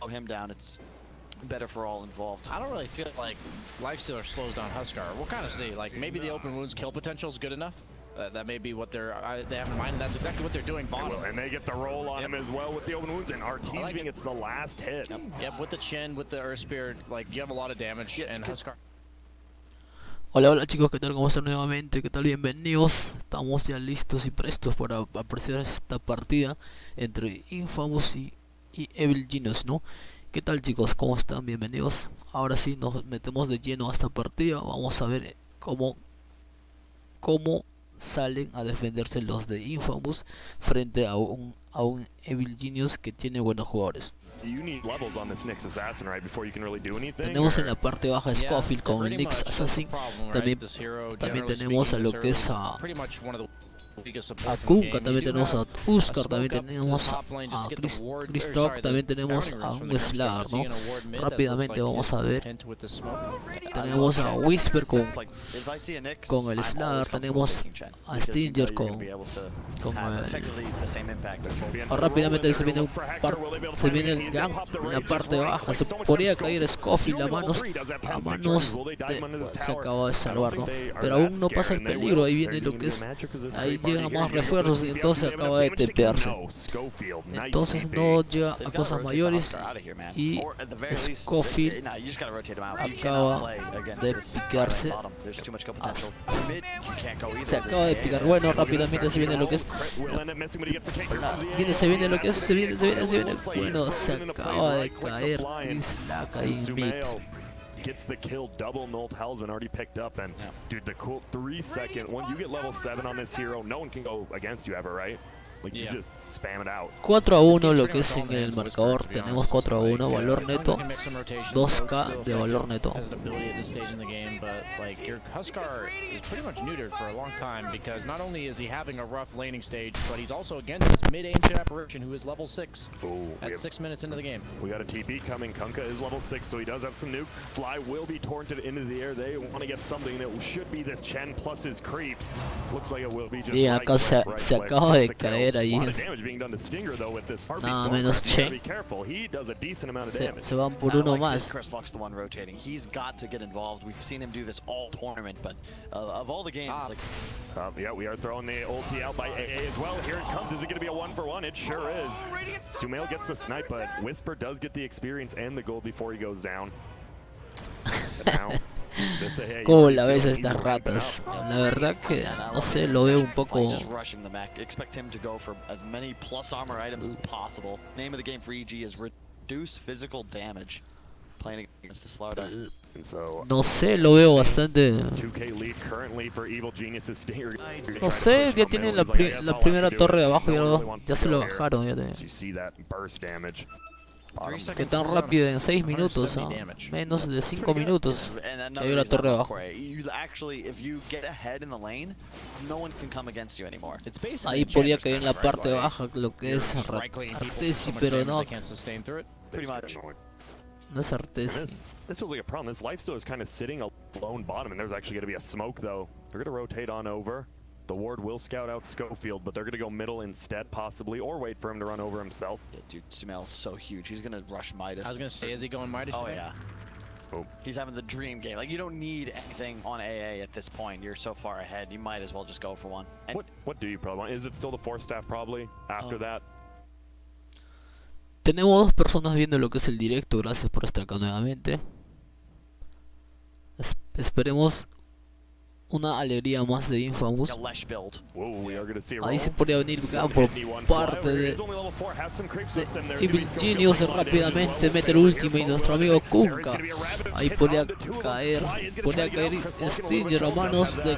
him down, it's better for all involved. I don't really feel like Lifestealer slows down Huskar. We'll kind of see. Like maybe the open wounds kill potential is good enough. That may be what they have in mind, and that's exactly what they're doing bottom. And they get the roll on him as well with the open wounds, and Artesian, like it's the last hit. Yep, with the chin, with the Earth Spirit, like you have a lot of damage, and Huskar. Hola, hola chicos, ¿qué tal? ¿Cómo están nuevamente? ¿Qué tal? Bienvenidos. Estamos ya listos y prestos para apreciar esta partida entre Infamous y Evil Genius, ¿no? ¿Qué tal chicos? ¿Cómo están? Bienvenidos. Ahora sí nos metemos de lleno a esta partida. Vamos a ver cómo salen a defenderse los de Infamous frente a un Evil Genius que tiene buenos jugadores. Tenemos en la parte baja a Scofield con el Nyx Assassin. También tenemos a lo que es a Kuka, también tenemos a Uskar, también tenemos a Chris Talk, también tenemos a un Slayer, ¿no? Rápidamente vamos a ver. Tenemos a Whisper con el Slayer, tenemos a Stinger con rápidamente se viene el gank en la parte baja. Se podría caer Scofield a manos se acaba de salvar, ¿no? Pero aún no pasa el peligro. Ahí viene lo que es, ahí llegan más refuerzos y entonces acaba de tepearse. Entonces no llega a cosas mayores y Scofield acaba de picarse. Se acaba de picar. Bueno, rápidamente se viene lo que es. Se viene. Bueno, se acaba de caer Chris Lack ahí en mid. Gets the kill, double Nolt Hellsman already picked up, and dude, the cool 3 second, when you get level 7 on this hero, no one can go against you ever, right? Like you just spam it out. 4-1 lo que es en el marcador, tenemos 4-1, valor neto, 2k de valor neto. Huskar is pretty much neutered for a long time because not only is he having a rough laning stage, but he's also against this mid-ancient apparition who is level 6 at 6 minutes into the game. We got a TP coming, Kunkka is level 6, so he does have some nukes. Fly will be torrented into the air, they want to get something that should be this Chen plus his creeps. Looks like it will be just y acá se acaba de caer ahí. Nada menos Chen. Se van por uno más. Yeah, we are throwing the ulti out by AA as well. Here it comes. Is it going to be a 1-for-1? It sure is. Sumail gets the snipe, but Whisper does get the experience and the gold before he goes down. ¿Cómo la ves a estas ratas? La verdad que no sé, lo veo un poco. No sé, lo veo bastante. No sé, ya tienen la primera torre de abajo y ya se lo bajaron. Que tan rápido, en 6 minutos, menos de 5 minutos cayó la torre de abajo. Ahí podría caer en la parte baja lo que es Artesi, pero no. No es Artesi. This feels like a problem. This Lifestealer is kind of sitting alone bottom, and there's actually going to be a smoke though. They're going to rotate on over. The ward will scout out Schofield, but they're going to go middle instead, possibly, or wait for him to run over himself. Yeah, dude, Sumail's so huge. He's going to rush Midas. I was going to say, is he going Midas? Oh, yeah. Oh. He's having the dream game. Like, you don't need anything on AA at this point. You're so far ahead. You might as well just go for one. And what do you probably want? Is it still the 4-staff, probably, after that? Tenemos dos personas viendo lo que es el directo. Gracias por estar acá nuevamente. Esperemos una alegría más de Infamous. Ahí se podría venir por parte de Evil Genius. Rápidamente mete el último y nuestro amigo Kunkka. Ahí podría caer Stinger a manos de.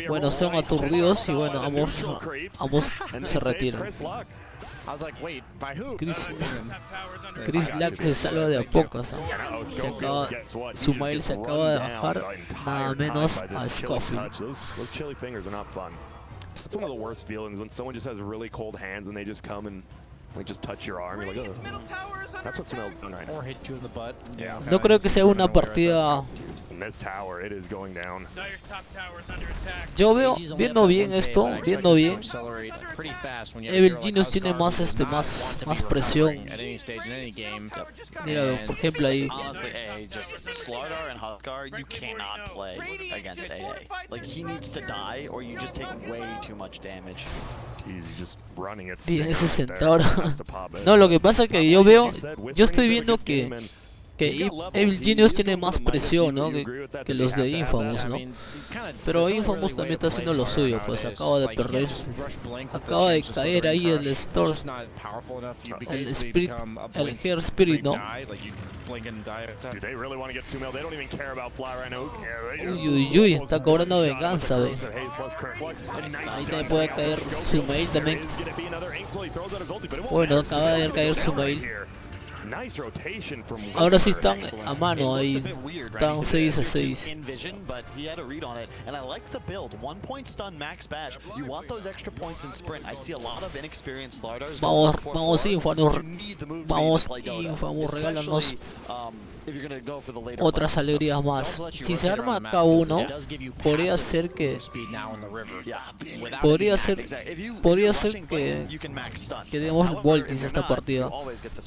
Bueno, son aturdidos y bueno, ambos se retiran. Chris Lack se salva de a pocas. Sumail se acaba de bajar nada menos a Scofield. It's one of the worst feelings when someone just has really cold hands and they just come and like just touch your arm. You're like, oh. That's what Sumail's doing right now. No creo que sea una partida And this tower, it is going down. Yo veo, viendo bien esto, viendo bien, Evil Genius tiene más más presión. Mira, por ejemplo ahí. Honestly, AA, just Slardar and Huskar, you cannot play against AA. Like, he needs to die, or you just take way too much damage. He's just running it. Bien, ese Centauro. No, lo que pasa es que yo veo, yo estoy viendo que Evil Genius tiene más presión, ¿no? que los de Infamous, ¿no? Pero Infamous también está haciendo lo suyo, pues acaba de perder, acaba de caer ahí el Store, el Spirit, el Hair Spirit, ¿no? Uy, está cobrando venganza, ve. Ahí también puede caer su mail también. Bueno, acaba de caer su mail. Ahora sí están a mano ahí, están 6 a 6. Vamos Infamous, regálanos otras alegrías más. Si se arma K1, podría ser que demos Voltis esta partida,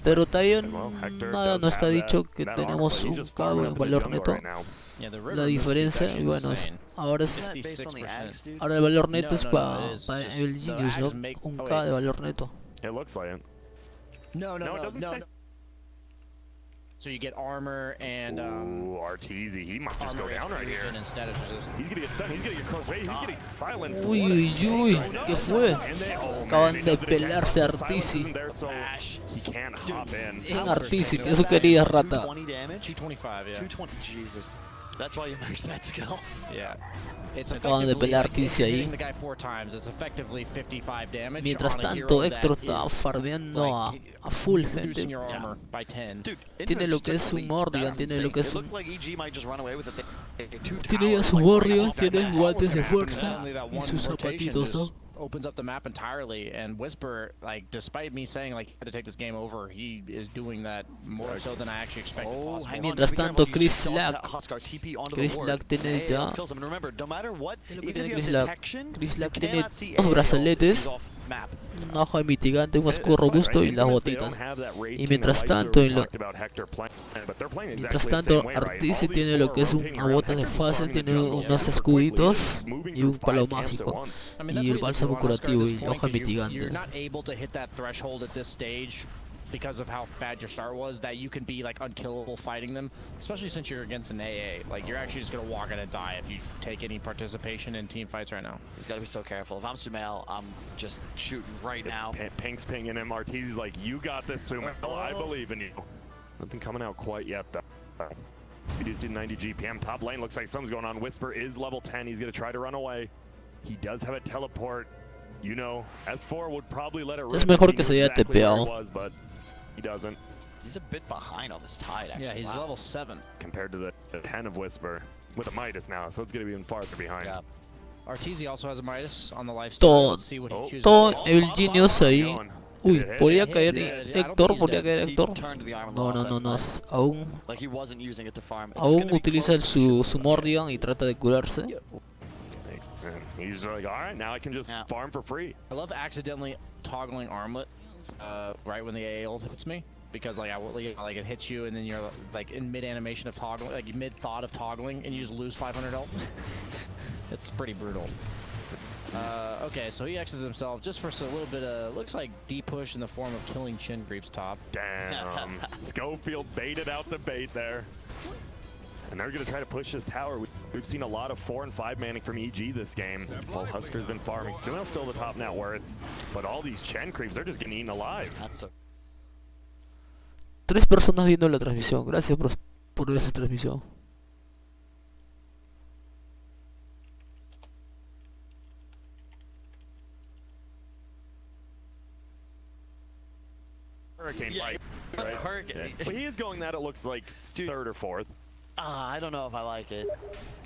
pero también nada no está dicho que tenemos un K en valor neto. La diferencia, y bueno, ahora el valor neto es para el Genius, ¿no? Un K de valor neto. So you get armor and Arteezy, he might just go down right here. He's gonna get stunned, he's gonna get close, he's gonna get silenced. Uy, ¿qué fue? Acaban de pelearse Arteezy. En Arteezy, que es su querida rata. 220 damage? 225, yeah. 220, Jesus. That's why you max that skill. Yeah. Acaban de pelear Arteezy ahí. Mientras tanto, Héctor está farmeando a full, gente. Tiene lo que es un Morrigan, tiene lo que es un... Tiene ya su Morrigan, tiene guantes de fuerza y sus zapatitos, ¿no? Opens up the map entirely, and Whisper, like, despite me saying like he had to take this game over, he is doing that more so than I actually expected possible. Mientras tanto, Chris Lack tiene ya... Chris Lack tiene 2 brazaletes, una hoja de mitigante, un escudo robusto y las botitas. Y mientras tanto, Arteezy tiene lo que es una bota de fase, tiene unos escuditos y un palo mágico. Y el bálsamo curativo y hoja mitigante. Because of how bad your start was, that you can be like unkillable fighting them, especially since you're against an AA. Like, you're actually just gonna walk in and die if you take any participation in team fights right now. He's gotta be so careful. If I'm Sumail, I'm just shooting right now. Pink's pinging him. Arteezy's like, you got this, Sumail. I believe in you. Nothing coming out quite yet, though. We do see 90 GPM. Top lane looks like something's going on. Whisper is level 10. He's gonna try to run away. He does have a teleport. You know, S4 would probably let it rip. Es mejor que se haya tepeado. He doesn't. He's a bit behind on this tide, actually. Yeah, he's level 7. Compared to the 10 of Whisper. With a Midas now, so it's going to be even farther behind. Yeah. Arteezy also has a Midas on the lifesteal. Let's see what he chooses. Todo Evil Genius ahí. Uy, podría caer Héctor, podría caer Héctor. No, aún utiliza su Morrigan y trata de curarse. He's like, alright, now I can just farm for free. I love accidentally toggling armlet right when the AA ult hits me, because like it hits you and then you're like in mid animation of toggling, like mid thought of toggling, and you just lose 500 health. It's pretty brutal. Okay, so he X's himself just for a little bit of, looks like D-push in the form of killing Chin Creeps top. Damn. Schofield baited out the bait there. And they're going to try to push this tower. We've seen a lot of 4 and 5 manning from EG this game. Well, Huskar's been farming. Sumail's still the top net worth. But all these Chen creeps, they're just getting eaten alive. That's so... 3 personas viendo la transmisión. Gracias por ver esa transmisión. Hurricane fight, right? Hurricane. Yeah. But he is going that, it looks like, 3rd or 4th. I don't know if I like it.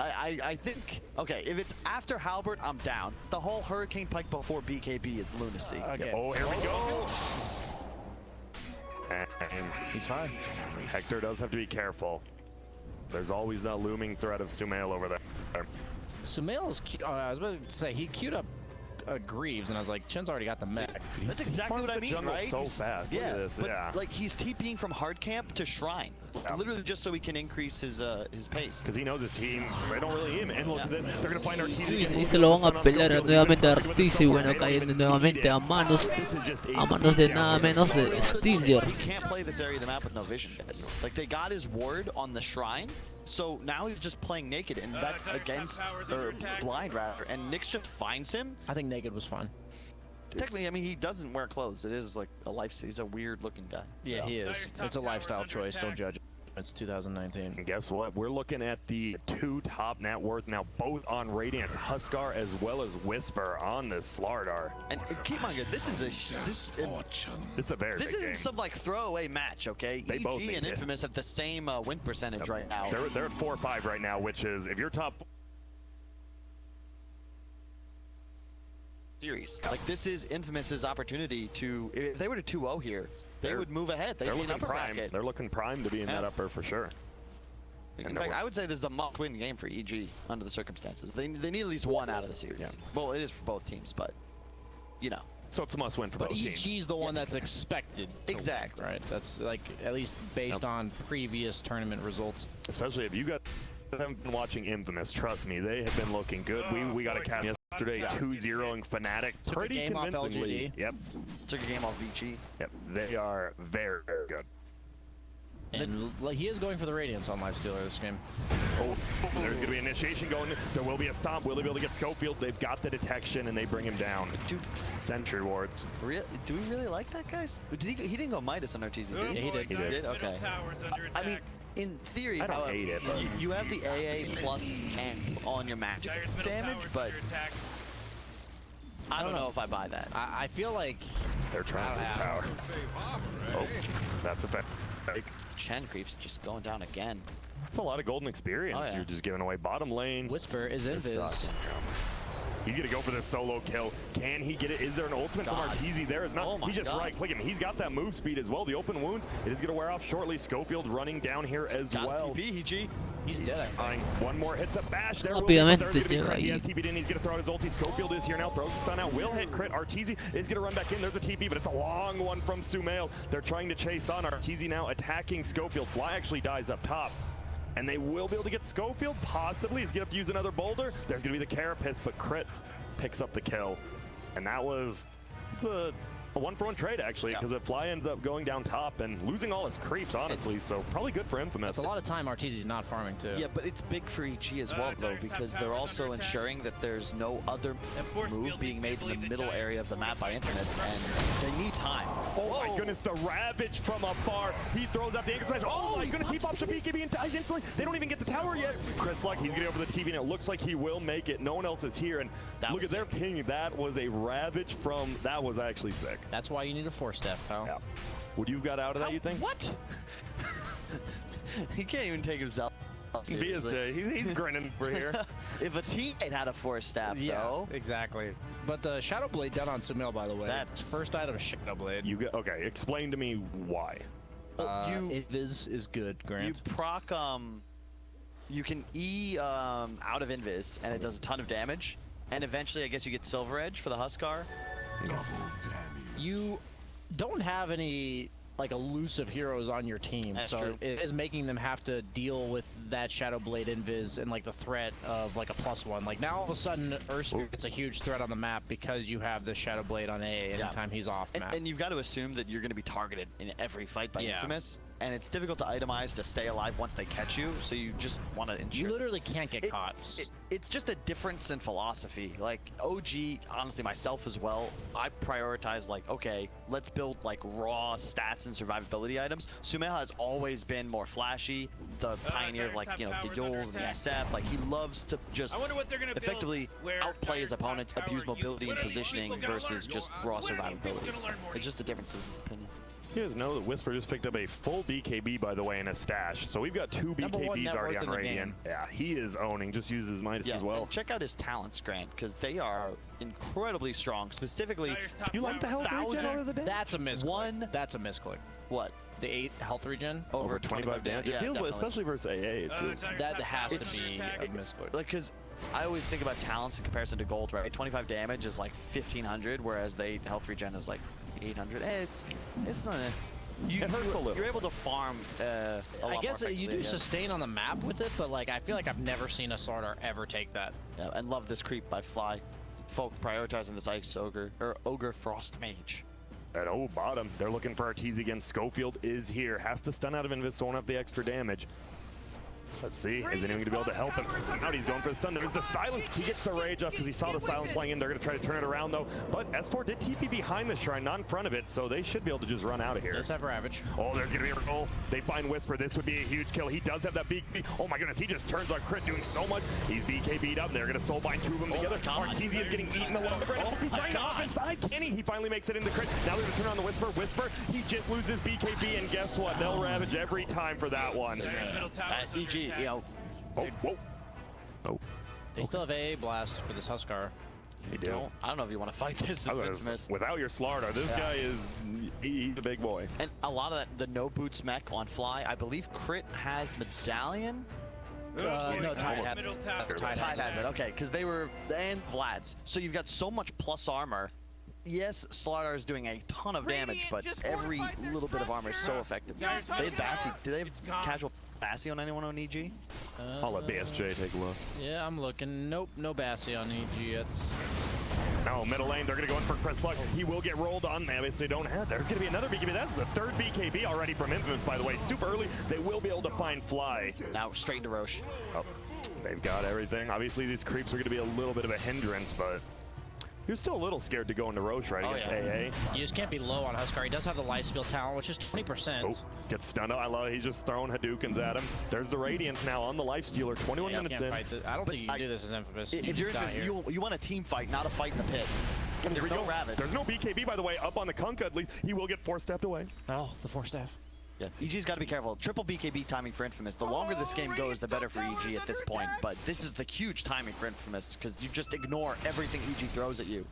I think, okay, if it's after Halbert, I'm down. The whole Hurricane Pike before BKB is lunacy. Okay. Oh, here we go. And he's fine. Hector does have to be careful. There's always that looming threat of Sumail over there. Sumail's, I was about to say, he queued up Greaves, and I was like, Chen's already got the mech. That's exactly what I mean, right? So fast. Yeah, Look at this. but Yeah. like he's TPing from hard camp to shrine, literally just so he can increase his pace. Because he knows his team, they don't really aim. And look at this, they're going to find Arteezy. Y se lo van a pelear nuevamente a Arteezy, bueno, cayendo nuevamente a manos de nada menos de Stinger. He can't play this area of the map with no vision, guys. Like, they got his ward on the shrine, so now he's just playing naked, and that's against, or blind rather, and Nyx just finds him. I think naked was fine. Technically, I mean, he doesn't wear clothes. It is like a life, he's a weird looking guy. Yeah, he is. It's a lifestyle choice, don't judge it. It's 2019. And guess what? We're looking at the 2 top net worth now, both on Radiant, Huskar as well as Whisper on this Slardar. And keep in mind, guys, this is It's a very big game. isn't some like throwaway match, okay? They both EG and Infamous have the same win percentage right now. They're at 4-5 right now, which is, if you're top series, like this is Infamous's opportunity to, if they were to 2-0 here, they would move ahead. They're looking prime. bracket. They're looking prime to be in that upper for sure. In fact, I would say this is a must-win game for EG under the circumstances. They need at least one out of the series. Yeah. Well, it is for both teams, but you know. So it's a must-win for both teams. But EG's the one that's expected to Exactly. win, right? That's like, at least based on previous tournament results. Especially if you haven't been watching Infamous, trust me, they have been looking good. We got a cap yesterday, 2-0ing Fnatic pretty convincingly. Yep. Took a game off VG. Yep. They are very, very good. And like, he is going for the Radiance on Lifestealer this game. Oh, there's going to be initiation going. There will be a stomp. Will they be able to get Schofield? They've got the detection, and they bring him down. Dude, Sentry wards. do we really like that, guys? He didn't go Midas on Arteezy, did he? Yeah, he did. Okay. I mean, in theory, I don't hate it, but you have the AA plus camp on your magic damage, but I don't know if I buy that. I feel like they're trying this power. Oh, that's a fake. Chen creeps just going down again. That's a lot of golden experience. Oh, yeah. You're just giving away bottom lane. Whisper is invis. He's gonna go for this solo kill. Can he get it? Is there an ultimate from Arteezy? There is not. Oh He just right-click him. He's got that move speed as well. The open wounds, it is gonna wear off shortly. Schofield running down here as well. TP, EG. He's dead. One more hits a bash there. Obviamente He llega has ahí. TP'd in. He's gonna throw out his ulti. Schofield is here now. Throws the stun out. Will hit crit. Arteezy is gonna run back in. There's a TP, but it's a long one from Sumail. They're trying to chase on. Arteezy now attacking Schofield. Fly actually dies up top. And they will be able to get Schofield, possibly. He's gonna have to use another boulder. There's gonna be the Carapace, but crit picks up the kill. And that was a one-for-one trade, actually, because if Fly ends up going down top and losing all his creeps, honestly, so probably good for Infamous. That's a lot of time Arteezy's not farming, too. Yeah, but it's big for EG as well, though, because they're also ensuring that there's no other move being made in the middle area of the map by Infamous, and they need time. Oh my goodness, the Ravage from afar. He throws out the anchor smash. Oh my goodness, he pops a BKB and dies instantly. They don't even get the tower yet. Chris Luck, he's getting over the TV, and it looks like he will make it. No one else is here, and look at their ping. That was a Ravage from, that was actually sick. That's why you need a 4-step, pal. Yeah. Would you have got out of that, you think? What? He can't even take himself seriously. BSJ, he's grinning for here. If a teammate had a 4-staff, though. Exactly. But the Shadow Blade done on Sumail, by the way. That's first item of Shadow Blade. Okay, explain to me why. Invis is good, Grant. You proc, you can E out of Invis, and it does a ton of damage. And eventually, I guess you get Silver Edge for the Huskar. You don't have any like elusive heroes on your team, That's so true. it is making them have to deal with that Shadow Blade invis and like the threat of like a +1. Like now all of a sudden Ursa gets a huge threat on the map because you have the Shadow Blade on AA anytime he's off map. And you've got to assume that you're going to be targeted in every fight by Infamous, and it's difficult to itemize to stay alive once they catch you, so you just want to ensure. You literally can't get caught. It's just a difference in philosophy. Like OG, honestly, myself as well, I prioritize like, okay, let's build like raw stats and survivability items. Sumail has always been more flashy, the pioneer of like, you know, the Yules and the SF. Like he loves to just effectively outplay his opponents, abuse mobility and positioning versus just raw survivability. It's just a difference of opinion. You guys know that Whisper just picked up a full BKB, by the way, in his stash. So we've got 2 BKBs already on Radiant. Yeah, he is owning. Just uses Midas as well. Check out his talents, Grant, because they are incredibly strong. Specifically, you like the Hell over the day? That's a misclick. That's a misclick. What? the 8 health regen. Over 25 damage. Yeah, it feels, definitely. especially versus AA, it feels... That has to be a misclick. Like, because I always think about talents in comparison to gold, right? 25 damage is like 1,500, whereas the 8 health regen is like 800. It's not... It hurts a little. You're able to farm a lot I guess more you do effectively, sustain on the map with it, but like I feel like I've never seen a Slardar ever take that. Yeah, and love this creep by Fly. Folk prioritizing this Ice Ogre, or Ogre Frost Mage. At bottom, they're looking for Arteezy again. Schofield is here. Has to stun out of Invis, so won't have the extra damage. Let's see. Is anyone going to be able to help him? Out he's going for the stun. There's the silence. He gets the rage up because he saw the silence playing in. They're going to try to turn it around, though. But S4 did TP behind the shrine, not in front of it, so they should be able to just run out of here. Let's have Ravage. Oh, there's going to be a roll. They find Whisper. This would be a huge kill. He does have that BKB. Oh, my goodness. He just turns on crit, doing so much. He's BKB'd up. They're going to soulbind 2 of them together. Arteezy is getting eaten alive. He's running off inside. Kenny, he finally makes it into crit. Now they're going to turn on the Whisper. Whisper, he just loses BKB, and guess what? They'll Ravage every time for that one. EG, you know, Oh, whoa. Oh. They still have AA Blast for this Huskar. They do. I don't know if you want to fight this. Infamous. Without your Slardar, this guy is, he's a big boy. And a lot of that, the no boots mech on Fly, I believe Crit has Medallion. No, Tide has it. Okay, because they were, and Vlad's. So you've got so much plus armor. Yes, Slardar is doing a ton of damage, but every little bit of armor is so effective. They have Bassi. Do they have casual Bassi on anyone on EG? I'll let BSJ take a look. Yeah, I'm looking. Nope, no Bassi on EG yet. No, middle lane, they're going to go in for Chris Luck. He will get rolled on. They obviously don't have. There's going to be another BKB. That's the 3rd BKB already from Infamous, by the way. Super early. They will be able to find Fly. Now straight into Roche. Oh, they've got everything. Obviously, these creeps are going to be a little bit of a hindrance, but you're still a little scared to go into Roche, right, against AA. You just can't be low on Huskar. He does have the Lifesteal talent, which is 20%. Oh, gets stunned. I love it. He's just throwing Hadoukens at him. There's the Radiance now on the Lifestealer. 21 minutes in. I don't think you can do this as Infamous. If you're Infamous, you want a team fight, not a fight in the pit. There's no Ravage. There's no BKB, by the way, up on the Kunkka at least. He will get 4-stepped away. Oh, the 4-staff. Yeah, EG's got to be careful. Triple BKB timing for Infamous. The longer this game goes, the better for EG at this point. But this is the huge timing for Infamous because you just ignore everything EG throws at you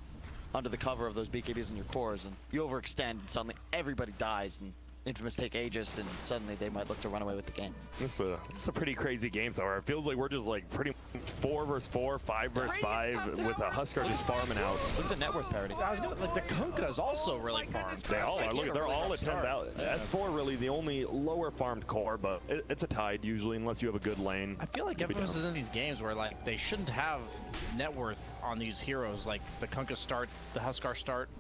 under the cover of those BKBs in your cores, and you overextend, and suddenly everybody dies, and Infamous take Aegis, and suddenly they might look to run away with the game. It's a pretty crazy game so far. It feels like we're just like pretty much 4 versus 4, 5 versus 5 with a Huskar just farming out. Look at the net worth parity. I was gonna, like, the Kunkka is also really farmed. They all are. Look, they're all at 10,000. Yeah. S4 really the only lower farmed core, but it's a tide usually unless you have a good lane. I feel like Infamous is in these games where like they shouldn't have net worth on these heroes. Like the Kunkka start, the Huskar start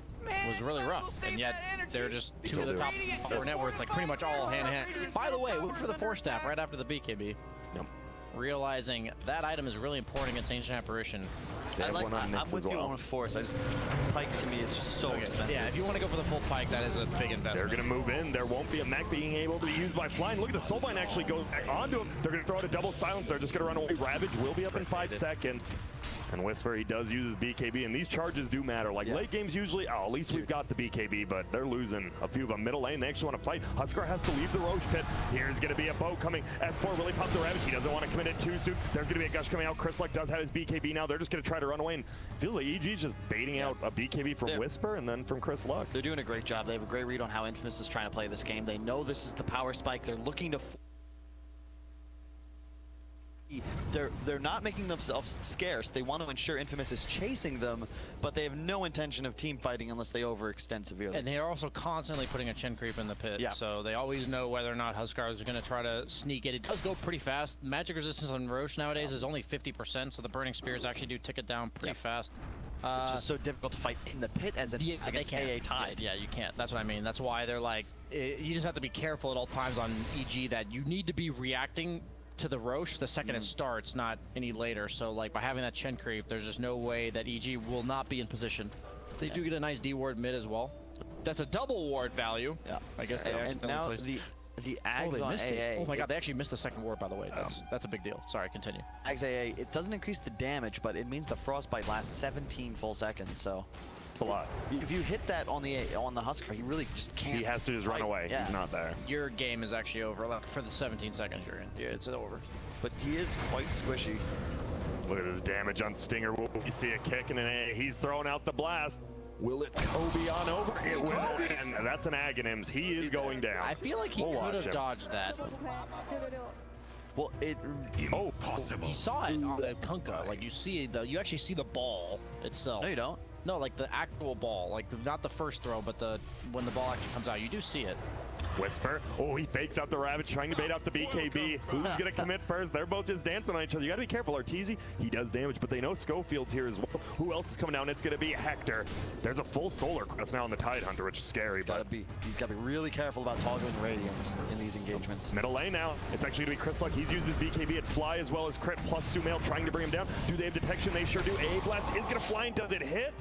was really rough, and yet they're just 2 of the top 4 net worths, like pretty much all hand in hand. By the way, look for the 4-staff right after the BKB. Yep. Realizing that item is really important against Ancient Apparition. I'm with you on Force. Pike to me is just so expensive. Yeah, if you want to go for the full Pike, that is a big investment. They're going to move in. There won't be a mech being able to be used by Flying. Look at the Soulbind actually go back onto him. They're going to throw out a double silence. They're just going to run away. Ravage will be up in 5 seconds. And Whisper, he does use his BKB, and these charges do matter. Like late games usually, at least we've got the BKB, but they're losing a few of them. Middle lane, they actually want to fight. Huskar has to leave the Roche pit. Here's going to be a bow coming. S4 really popped the Ravage. He doesn't want to commit it too soon. There's going to be a gush coming out. Chris Luck does have his BKB now. They're just going to try to run away, and it feels like EG's just baiting out a BKB from Whisper and then from Chris Luck. They're doing a great job. They have a great read on how Infamous is trying to play this game. They know this is the power spike. They're looking to... They're not making themselves scarce. They want to ensure Infamous is chasing them, but they have no intention of team fighting unless they overextend severely. And they are also constantly putting a Chen creep in the pit, so they always know whether or not Huskars are going to try to sneak it. It does go pretty fast. Magic resistance on Roche nowadays is only 50%, so the Burning Spears actually do tick it down pretty fast. It's just so difficult to fight in the pit as it is against AA Tide. Yeah, you can't. That's what I mean. That's why they're like, you just have to be careful at all times on EG that you need to be reacting to the Roche the second it starts, not any later. So like by having that Chen creep, there's just no way that EG will not be in position. They do get a nice D ward mid as well. That's a double ward value. Yeah, I guess they accidentally placed. The Ags on AA. Oh my god, they actually missed the second ward, by the way. That's a big deal. Sorry, continue. Ags AA, it doesn't increase the damage, but it means the frostbite lasts 17 full seconds, so it's a lot. If you hit that on the Huskar, he really just can't. He has to just run away. He's not there. Your game is actually over. Like for the 17 seconds you're in. Yeah, it's over. But he is quite squishy. Look at this damage on Stinger. You see a kick and an A. He's throwing out the blast. Will it Kobe on over? It will, and that's an Aghanims. He is going down. I feel like he could have dodged that. Well, possible. He saw it on the Kunkka. Like you actually see the ball itself. No, you don't. No, like the actual ball, like not the first throw, but when the ball actually comes out, you do see it. Whisper. Oh, he fakes out the Ravage, trying to bait out the BKB. Who's going to commit first? They're both just dancing on each other. You got to be careful. Arteezy, he does damage, but they know Schofield's here as well. Who else is coming down? It's going to be Hector. There's a full Solar Crest now on the Tidehunter, which is scary. He's got to be really careful about toggling Radiance in these engagements. Middle lane now. It's actually going to be Chris Luck. He's used his BKB. It's Fly as well as Crit plus Sumail trying to bring him down. Do they have detection? They sure do. AA Blast is going to fly, and does it hit?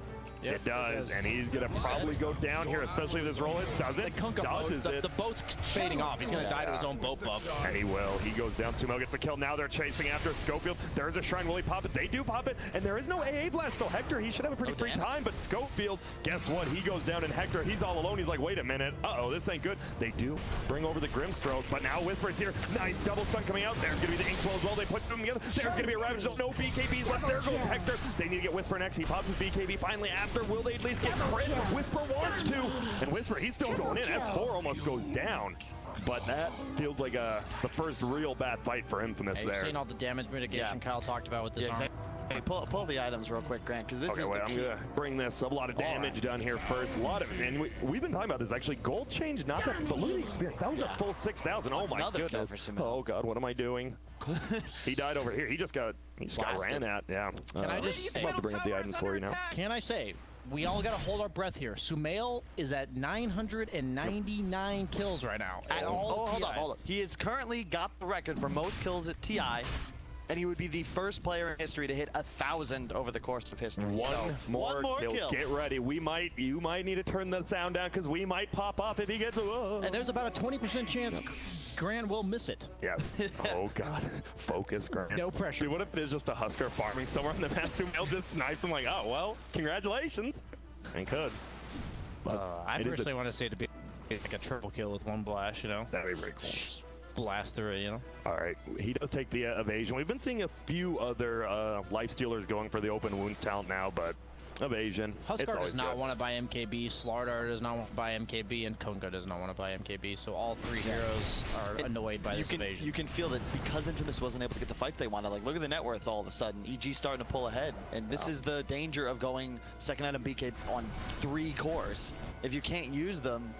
Yep, it does, and he's going to probably go down here, especially if this roll hit. Does it? Dodges it. The boat's fading off. He's going to die to his own boat buff. And he will. He goes down. Sumail gets the kill. Now they're chasing after Schofield. There's a Shrine. Will he pop it? They do pop it, and there is no AA Blast, so Hector, he should have a pretty free time, but Schofield, guess what? He goes down, and Hector, he's all alone. He's like, wait a minute. Uh-oh, this ain't good. They do bring over the Grimstroke, but now Whisper's here. Nice double stun coming out. There's going to be the Inkwell as well. They put them together. There's going to be a Ravage. No BKBs left. There goes Hector. They need to get Whisper next. He pops his BKB finally after. Will they at least get crit? Whisper wants to, and Whisper, he's still going in. S4 almost goes down, but that feels like the first real bad fight for Infamous there. You've seen all the damage mitigation Kyle talked about with this arm. Exactly. Hey, pull the items real quick, Grant, because this is wait, I'm gonna bring this. A lot of damage done here first. A lot of, and we've been talking about this actually. Gold change, not that, but look at the experience. That was a full 6,000. Oh my goodness. Oh god, what am I doing? He died over here. He just got ran at. Yeah. Can I just? I'm about to bring up the items for you now. Can I say? We all got to hold our breath here. Sumail is at 999 kills right now. Hold on. He has currently got the record for most kills at TI, and he would be the first player in history to hit 1,000 over the course of history. One more kill. Get ready. You might need to turn the sound down because we might pop up if he gets. And there's about a 20% chance Grant will miss it. Yes. Oh god. Focus, Grant. No pressure. Dude, what if it is just a Husker farming somewhere on the map? Sumail just snipes him like, oh well, congratulations. And could. I personally want to see it to be like a triple kill with one blast, you know? That'd be very cool. Blast through it, you know? All right, he does take the evasion. We've been seeing a few other lifestealers going for the open wounds talent now, but evasion. Huskar does not want to buy MKB, Slardar does not want to buy MKB, and Kunkka does not want to buy MKB, so all three heroes are annoyed by this evasion. You can feel that because Infamous wasn't able to get the fight they wanted. Like, look at the net worth all of a sudden. EG starting to pull ahead, and this is the danger of going second item BK on 3 cores. If you can't use them,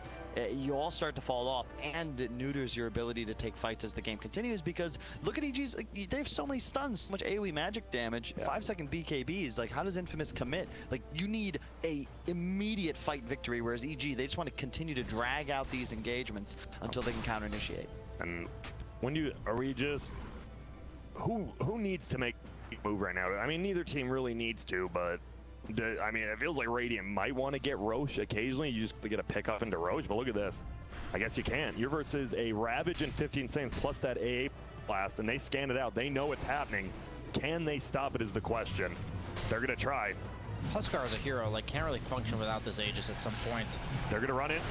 you all start to fall off, and it neuters your ability to take fights as the game continues, because look at EG's, like, they have so many stuns, so much AoE magic damage, 5-second BKBs. Like, how does Infamous commit? Like, you need a immediate fight victory, whereas EG, they just want to continue to drag out these engagements until they can counter initiate. And are we just, who needs to make a move right now? I mean, neither team really needs to, but I mean, it feels like Radiant might want to get Roche occasionally. You just get a pick up into Roche, but look at this. I guess you can't. You're versus a Ravage and 15 seconds plus that AA blast, and they scan it out. They know it's happening. Can they stop it is the question. They're going to try. Huskar is a hero, like, can't really function without this Aegis at some point. They're going to run it.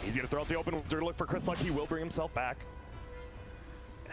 He's going to throw out the open. They're going to look for Chris Luck. He will bring himself back.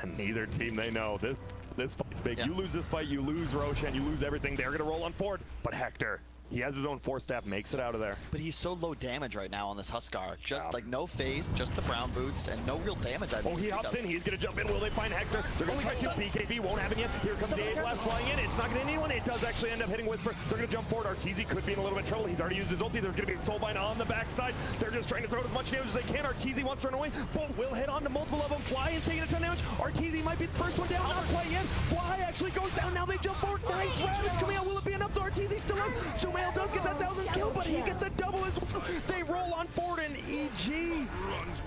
And neither team, they know this fight's big. You lose this fight, you lose Roshan, you lose everything. They're going to roll on forward, but Hector, he has his own 4-staff, makes it out of there. But he's so low damage right now on this Huskar. Just like no phase, just the brown boots, and no real damage. Oh, he hops in. He's going to jump in. Will they find Hector? They're going to try to BKB. Won't happen yet. Here comes the blast flying in. It's not going to hit anyone. It does actually end up hitting Whisper. They're going to jump forward. Arteezy could be in a little bit of trouble. He's already used his ulti. There's going to be a Soulbind on the backside. They're just trying to throw as much damage as they can. Arteezy wants to run away. Bolt will hit onto multiple of them. Fly is taking a ton of damage. Arteezy might be the first one down. Not quite yet. Fly actually goes down. Now they jump forward. Nice Ravage coming out. Will it be enough? Arteezy still up. Sumail does get that 1,000 kill, but he gets a double as well. They roll on forward, and EG,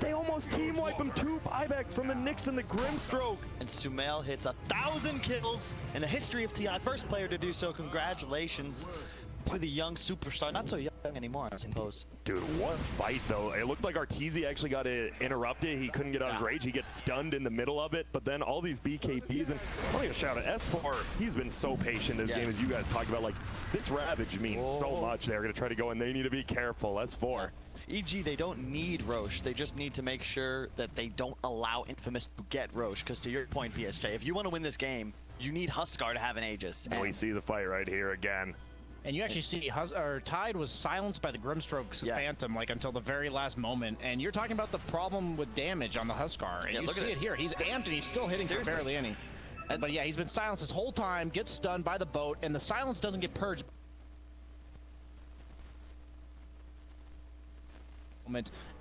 they almost team wipe him. 2 buybacks from the Nyx and the Grimstroke. And Sumail hits 1,000 kills in the history of TI. First player to do so. Congratulations to the young superstar. Not so young anymore, I suppose. Dude, what fight, though. It looked like Arteezy actually got interrupted. He couldn't get out his rage. He gets stunned in the middle of it, but then all these BKBs, and I want to shout out S4. He's been so patient this game, as you guys talked about. Like, this Ravage means so much. They're going to try to go, and they need to be careful. S4. EG, they don't need Roche. They just need to make sure that they don't allow Infamous to get Roche, because to your point, PSJ, if you want to win this game, you need Huskar to have an Aegis. And we see the fight right here again. And you actually see Tide was silenced by the Grimstroke's Phantom like until the very last moment. And you're talking about the problem with damage on the Huskar. And you see it here. He's amped and he's still hitting for barely any. But yeah, he's been silenced this whole time, gets stunned by the boat, and the silence doesn't get purged.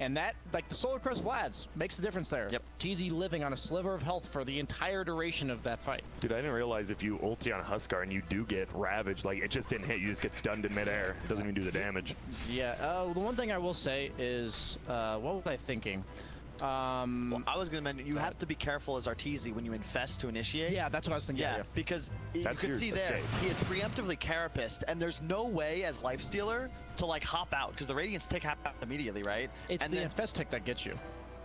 And that, like the Solar Crest Vlads, makes the difference there. Yep. TZ living on a sliver of health for the entire duration of that fight. Dude, I didn't realize if you ulti on Huskar and you do get ravaged, like it just didn't hit, you just get stunned in midair. It doesn't even do the damage. Yeah, the one thing I will say is, what was I thinking? Well, I was going to mention, you have to be careful as Arteezy when you infest to initiate. Yeah, that's what I was thinking. Yeah, because you could see there, he had preemptively Carapaced, and there's no way as Lifestealer to like hop out, because the Radiance tick happens immediately, right? It's the infest tick that gets you.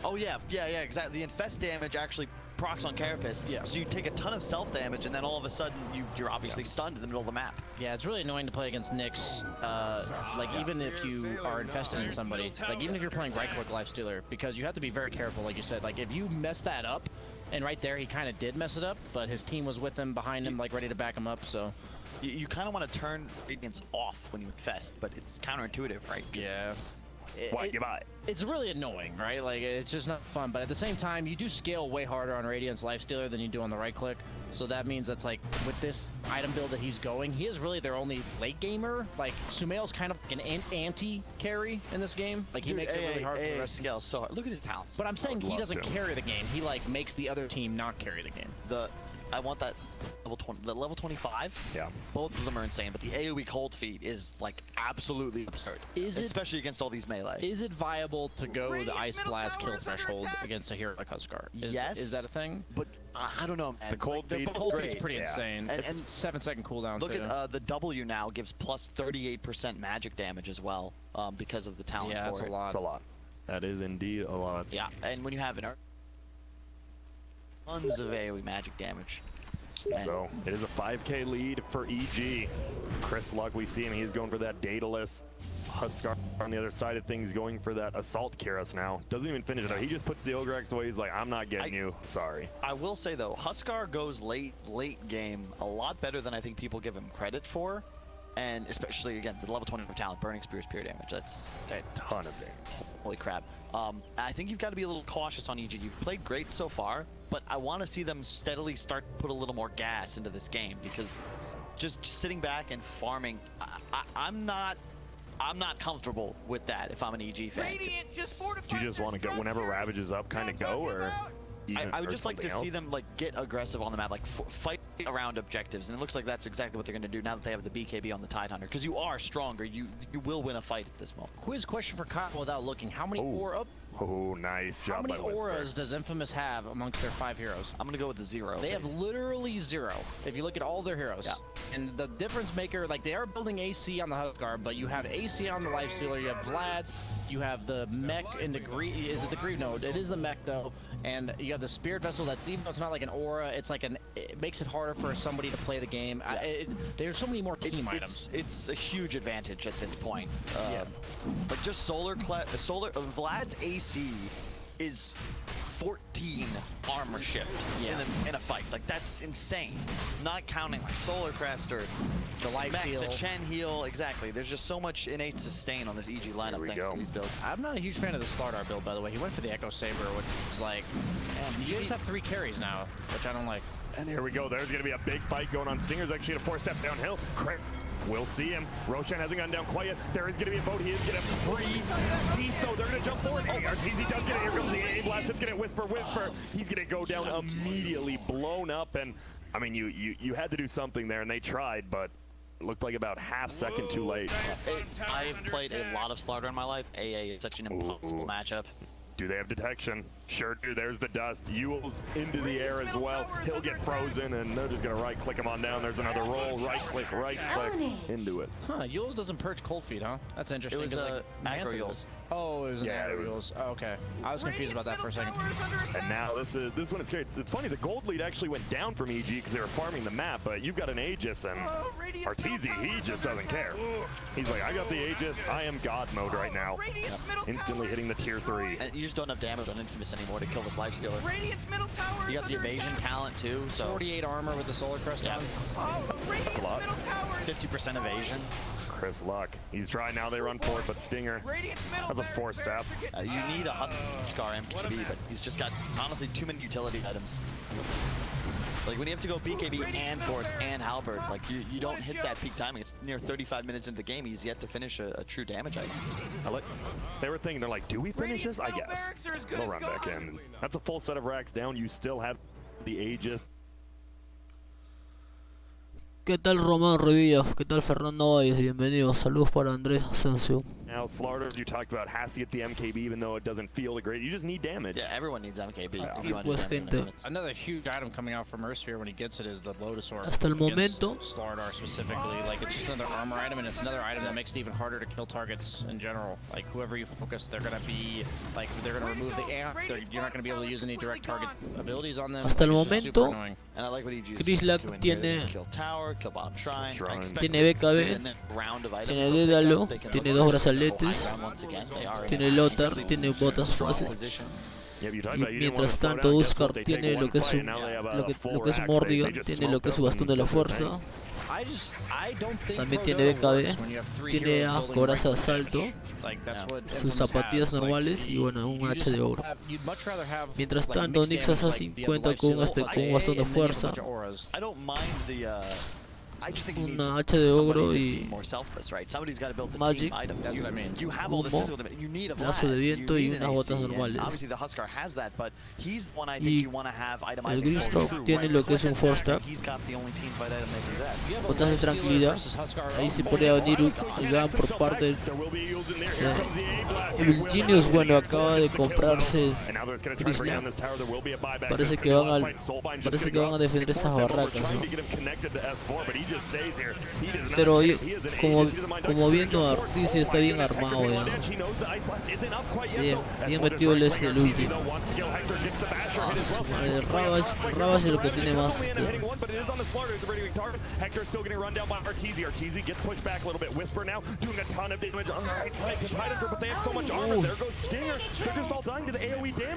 Oh yeah, exactly. The infest damage actually procs on Carapace. Yeah. So you take a ton of self damage, and then all of a sudden you're obviously stunned in the middle of the map. Yeah, it's really annoying to play against Nyx. Like even if you are infested in somebody, like even if you're playing right click Lifestealer, because you have to be very careful, like you said. Like if you mess that up, and right there he kind of did mess it up, but his team was with him, behind him, like ready to back him up. So you kind of want to turn Radiance off when you infest, but it's counterintuitive, right? Yes. It's really annoying, right? Like, it's just not fun. But at the same time, you do scale way harder on Radiance Lifestealer than you do on the right click. So that means that's like, with this item build that he's going, he is really their only late gamer. Like, Sumail's kind of an anti-carry in this game. Like, he makes it really hard for the rest. Scales so hard. Look at his talents. But I'm saying he doesn't carry the game. He, like, makes the other team not carry the game. I want that level 20, the level 25. Yeah. Both of them are insane, but the AoE cold feet is like absolutely absurd. Especially against all these melee. Is it viable to go the Ice Blast kill threshold against a hero like Huskar? Yes. Is that a thing? But I don't know, man. The cold feet is pretty insane. And 7-second cooldown. Look at the W now gives plus 38% magic damage as well because of the talent. Yeah, that's a lot. That's a lot. That is indeed a lot. Yeah, and when you have tons of AoE magic damage. So it is a 5K lead for EG. Chris Luck, we see him. He's going for that dataless. Huskar on the other side of things going for that assault Kyrus now. Doesn't even finish it out. He just puts the Ogrex away. He's like, I'm not getting you. Sorry. I will say though, Huskar goes late game a lot better than I think people give him credit for. And especially, again, the level 20 talent, Burning Spear, Spear damage. That's a ton of damage. Holy crap. I think you've got to be a little cautious on EG. You've played great so far, but I want to see them steadily start to put a little more gas into this game, because just sitting back and farming, I'm not comfortable with that if I'm an EG fan. Do you just want to go whenever Ravage is up, kind of go, or? I would just like to see them like get aggressive on the map, like fight around objectives, and it looks like that's exactly what they're going to do now that they have the BKB on the Tidehunter, because you are stronger. You will win a fight at this moment. Quiz question for Kyle without looking. How many nice job. How many auras does Infamous have amongst their 5 heroes? I'm going to go with the 0. They have literally 0. If you look at all their heroes. Yeah. And the difference maker, like they are building AC on the Huskar, but you have AC on the Lifestealer, you have Vlad's, you have the mech and the Greave. Is it the Greave? No, it is the mech though. And you have the Spirit Vessel that's, even though it's not like an aura, it's like it makes it harder for somebody to play the game. Yeah. There's so many more team items. It's a huge advantage at this point. But just Vlad's AC is 14 armor shift in a fight. Like, that's insane. Not counting like Solar Crest or the life heal, the Chen heal. Exactly. There's just so much innate sustain on this EG lineup thanks to these builds. I'm not a huge fan of the Slardar build, by the way. He went for the Echo Saber, which is like, you just have 3 carries now, which I don't like. And here we go. There's going to be a big fight going on. Stinger's actually at a 4-step downhill. We'll see him. Roshan hasn't gone down quite yet. There is going to be a boat. He is going to free Beast, though. They're going to jump forward. Arteezy does get it. Here comes the A blast. It's going to whisper. He's going to go down immediately, blown up. And, I mean, you had to do something there, and they tried, but it looked like about half second too late. I've played a lot of Slardar in my life. AA is such an impossible matchup. Do they have detection? Sure do. There's the dust. Yule's into the air as well. He'll get frozen, and they're just going to right-click him on down. There's another roll. Right-click into it. Huh, Yule's doesn't purge cold feet, huh? That's interesting. It was aggro Yule's. Oh, it was aggro Yule's. Oh, okay. I was confused about that for a second. And now this one is scary. It's funny, the gold lead actually went down from EG because they were farming the map, but you've got an Aegis, and Arteezy, he just doesn't care. He's like, I got the Aegis. I am God mode right now. Instantly hitting the tier 3. And you just don't have damage on Infamous anymore to kill this lifestealer. You got the evasion talent too, so 48 armor with the solar crest on. A lot. 50% evasion. Chris Luck. He's trying now. They run for it, but Stinger has a 4-step. You need a Huskar MKB, but he's just got honestly too many utility items. Like when you have to go BKB and Force and Halberd, like you don't hit that peak timing. It's near 35 minutes into the game. He's yet to finish a true damage item. They were thinking, they're like, do we finish this? I guess. They'll run back in. That's a full set of racks down. You still have the Aegis. ¿Qué tal Román Revilla? ¿Qué tal Fernando Valles? Bienvenidos. Saludos para Andrés Asensio. Now, Slaughters, you talked about, has to get the MKB even though it doesn't feel the great. You just need damage. Yeah, everyone needs MKB. Pues gente, another huge item coming out from Earthsphere when he gets it is the Lotus Orb. hasta el momento, Slaughters specifically, like it's just another armor item, and it's another item that makes it even harder to kill targets in general. Like whoever you focus, they're gonna be like they're gonna remove the amp. You're not gonna be able to use any direct target abilities on them. hasta el momento, Krislak tiene tiene BKB, tiene Dédalo, tiene 2 brazaletes, tiene Lothar, tiene botas fáciles. Y mientras tanto Huskar tiene lo que es su Mordigan, tiene lo que es su bastón de la fuerza. También tiene BKB, tiene a coraza de asalto, sus zapatillas normales y bueno, un hacha de ogro. Mientras tanto, Nyx Assassin cuenta con un bastón de fuerza, una hacha de ogro y Magic, humo, lazo de viento y unas botas normales. Y el Grimstroke tiene lo que es un 4-step, botas de tranquilidad. Ahí se podría venir el GAN por parte de el Genius. Bueno, acaba de comprarse Krislak. Parece que van a defender esas barracas, ¿no? Pero como viendo a Ortiz está bien armado ya. Bien metido el ulti. El Ravage es lo que tiene más.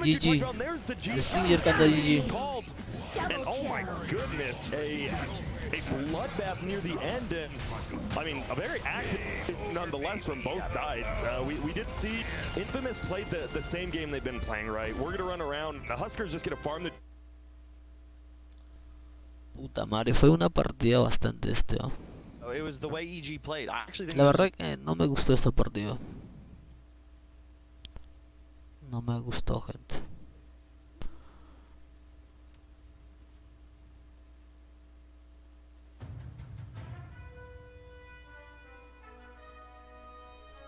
GG. Stinger canta GG. And oh my goodness, a bloodbath near the end, and I mean a very active nonetheless from both sides. We did see Infamous played the same game they've been playing, right? We're gonna run around. The Huskers just gonna farm the. Puta madre, fue una partida bastante La verdad que no me gustó esta partida. No me gustó, gente.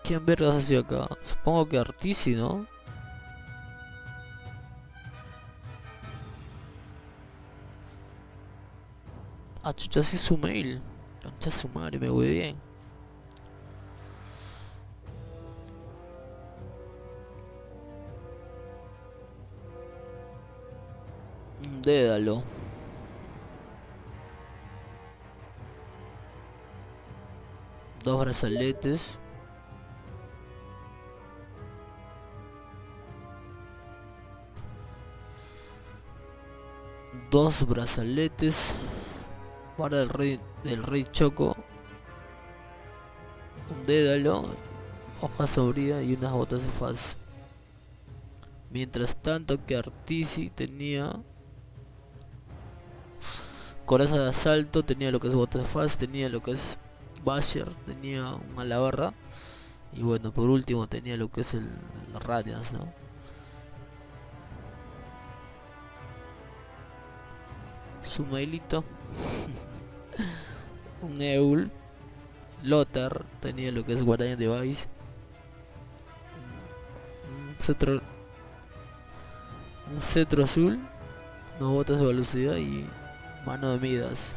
¿Quién vergas ha sido acá? Supongo que Artizi, ¿no? Ah, chucha, sí su mail. Concha su madre, me voy bien. Dédalo. Dos brazaletes. Dos brazaletes para el rey Choco, un Dédalo, hoja sombría y unas botas de faz. Mientras tanto que Artizi tenía coraza de asalto, tenía lo que es botas de faz, tenía lo que es Basher, tenía una alabarra y bueno, por último tenía lo que es el Radiance, ¿no? Su mailito. Un Eul. Lothar tenía lo que es Guardian Device. Un cetro azul. Unas botas de velocidad y mano de Midas.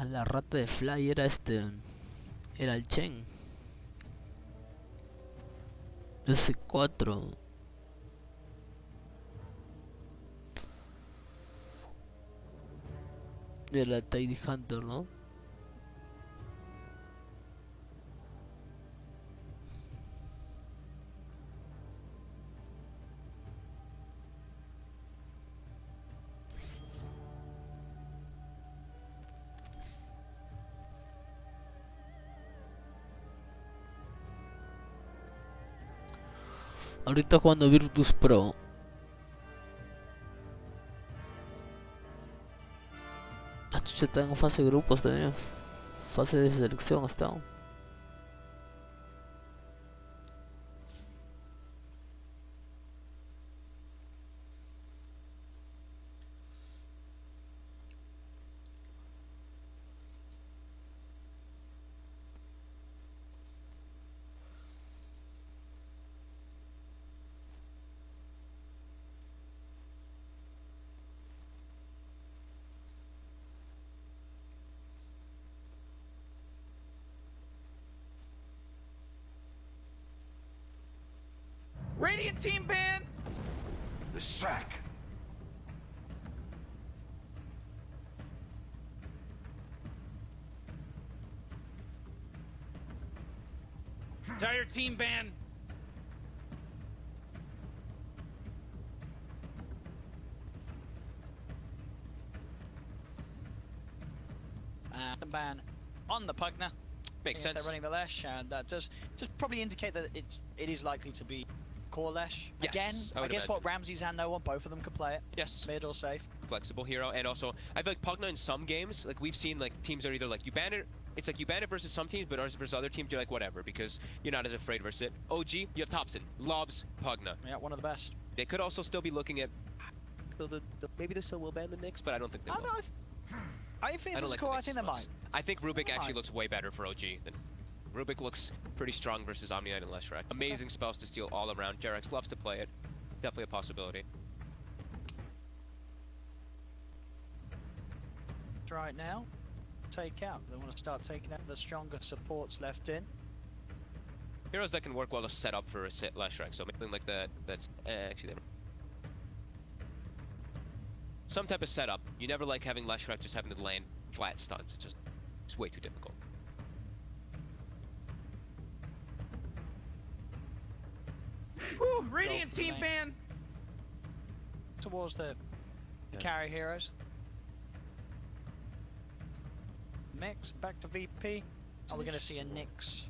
Ah, la rata de Fly era era el Chen. S4. De la Tidy Hunter, ¿no? Ahorita jugando Virtus Pro. Ah, chucha, está en fase de grupos también. Fase de selección hasta. Radiant team ban! The sack. Entire team ban! Ban on the Pugner. Makes Seeing as sense. they're running the Lesh, and that does probably indicate that it is likely to be core Lesh. Yes, Again, I I would guess imagine. what Ramsey's and no one, both of them can play it. Yes. Mid or safe. Flexible hero, and also I feel like Pugna in some games, like we've seen, like teams are either like you ban it. It's like you ban it versus some teams, but versus other teams you're like whatever because you're not as afraid versus it. OG, you have Thompson, loves Pugna. Yeah, one of the best. They could also still be looking at maybe they still will ban the Knicks, but I don't think they I will. don't know. I think I don't it's like core. the I Knicks think as they much. might. I think Rubik They actually might. looks way better for OG than Rubik looks pretty strong versus Omni Knight and Leshrac. Amazing spells to steal all around. Jarex loves to play it. Definitely a possibility. Right now, take out. They want to start taking out the stronger supports left in. Heroes that can work well to set up for a Leshrac, so something like that. That's actually some type of setup. You never like having Leshrac just having to land flat stuns. It's way too difficult. Woo! Radiant team ban towards the carry heroes. Mix back to VP. Are we going to see a Nyx?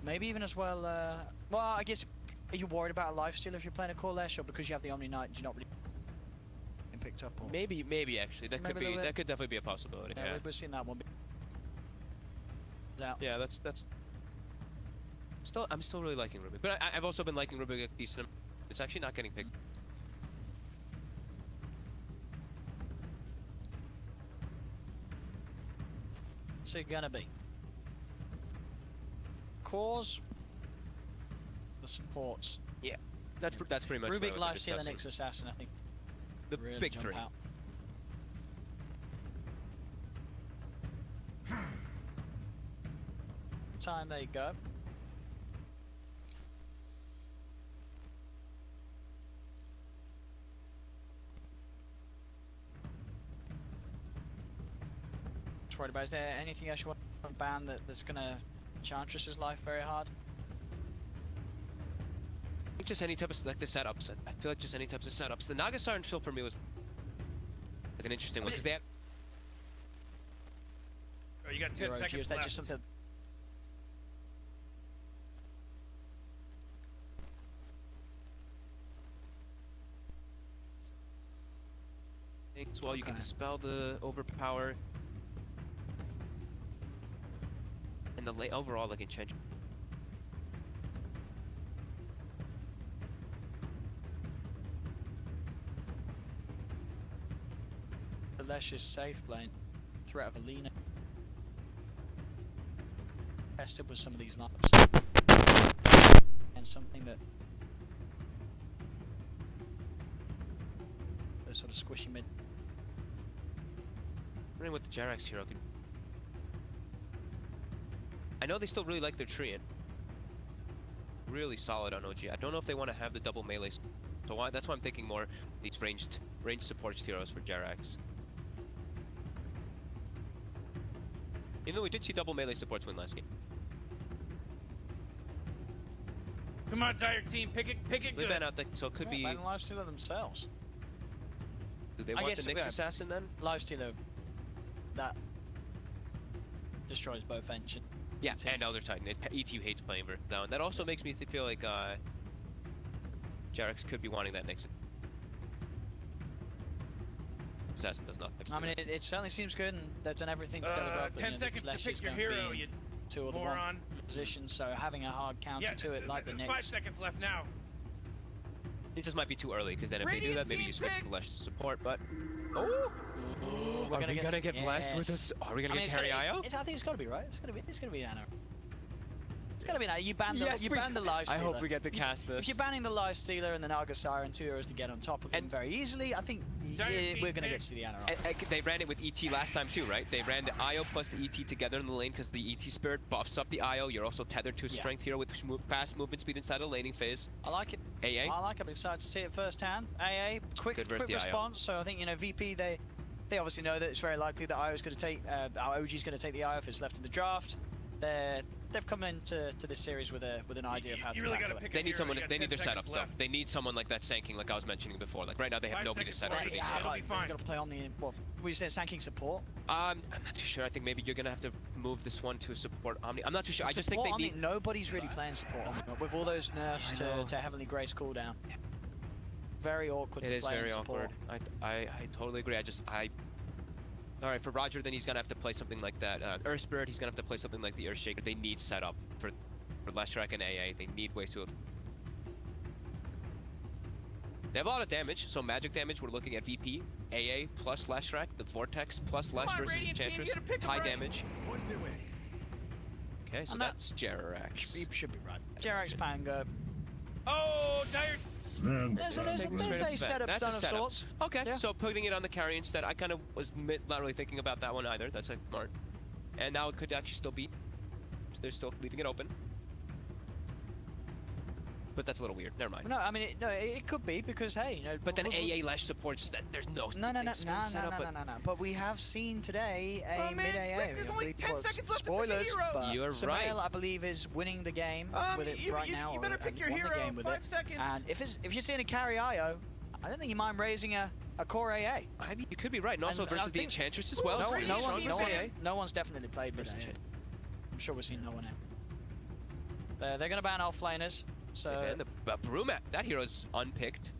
Maybe even as well. Well, I guess. Are you worried about a lifesteal if you're playing a core Lesh, or because you have the Omni Knight, you're not really getting picked up? Or Maybe actually that Maybe could a little be bit. that could definitely be a possibility. yeah, we've seen that one. Out. Yeah, that's. I'm still really liking Rubik, but I've also been liking Rubik a decent. It's actually not getting picked. What's it gonna be? Cores. The supports. That's pretty much. Rubik, what I Lifesteal, was and discussing. Nyx Assassin. I think The really big jump three. out. Time they go. Just worried about. Is there anything else you want to ban that's gonna Enchantress's life very hard? I think just any type of like the setups. I feel like just any types of setups. The Nagasar and Phil for me was like an interesting one because they had. Oh, you got 10 Hero seconds tiers, that's left. just something. As well, you can Okay. dispel the overpower and the overall like enchant. The Lesh is safe lane. Threat of Alina. Tested with some of these lineups. And something that. Those sort of squishy mid. wondering what the Jerax hero could... I know they still really like their Treant. Really solid on OG. I don't know if they want to have the double melee. So that's why I'm thinking more these ranged support heroes for Jerax. Even though we did see double melee supports win last game. Come on, Dire Team, pick it good. Ban out so it could be... Ban Lifestealer themselves. Do they want the Nyx Assassin then? Lifestealer, that destroys both engine. Yeah, and Elder Titan. ETU hates playing that one. That also makes me feel like Jerax could be wanting that Nyx Assassin does nothing. I mean, it certainly seems good, and they've done everything to telegraph. 10 seconds to pick your hero, you two or the one position, so having a hard counter to it like the Nyx. 5 seconds left now. It just might be too early, because then if they do that, maybe you switch to Lesh support, but... Oh! Are we gonna get blessed with this? Are we gonna get carry IO? I think it's gotta be, right? It's gonna be Nano. It's gonna be Nano. You ban the Lifestealer. I hope we get to cast this. If you're banning the Lifestealer and the Naga Siren, 2 heroes to get on top of him very easily, I think we're gonna get to the Nano. They ran it with ET last time too, right? They ran the IO plus the ET together in the lane because the ET Spirit buffs up the IO. You're also tethered to a strength hero with fast movement speed inside the laning phase. I like it. AA? I like it. I'm excited to see it firsthand. AA, quick response. So I think, VP, they obviously know that it's very likely that IO is going to take, our OG is going to take the IO if it's left in the draft. They've come into this series with an idea of how to tackle it. They need someone. They need their setup stuff. They need someone like that Sanking, like I was mentioning before. Like right now, they have nobody to set up for these. You've got to play on the we say Sanking support. I'm not too sure. I think maybe you're gonna have to move this one to a support Omni. I'm not too sure. I just think they need. Nobody's really playing support Omni with all those nerfs to Heavenly Grace cooldown. Very awkward to play in support. It is very awkward. I totally agree. All right, for Roger, then he's gonna have to play something like that. Earth Spirit, he's gonna have to play something like the Earth Shaker. They need setup for Leshrac and AA. They need ways to. They have a lot of damage, so magic damage. We're looking at VP, AA plus Leshrac, the Vortex plus Lesh versus Enchantress. High damage. Okay, so that's Jerax. He should be right. Jerax Pango. Oh, Dire. There's a setup of sorts. Okay, so putting it on the carry instead, I kind of was not really thinking about that one either. That's smart. And now it could actually still be. So they're still leaving it open. But that's a little weird. Never mind. No, I mean, it could be because hey, But then AA Lesh supports that. There's no. No. But we have seen today a mid AA. There's only 10 seconds left spoilers, to pick a hero. but You're right. Sumail, I believe, is winning the game with it right now. You better pick your hero. 5 seconds. And if you're seeing a carry IO, I don't think you mind raising a core AA. I mean, you could be right. And also versus the Enchantress as well. No one's definitely played mid AA. I'm sure we're seeing no one in. They're gonna ban all flaners. So and the Brumat, that hero's unpicked.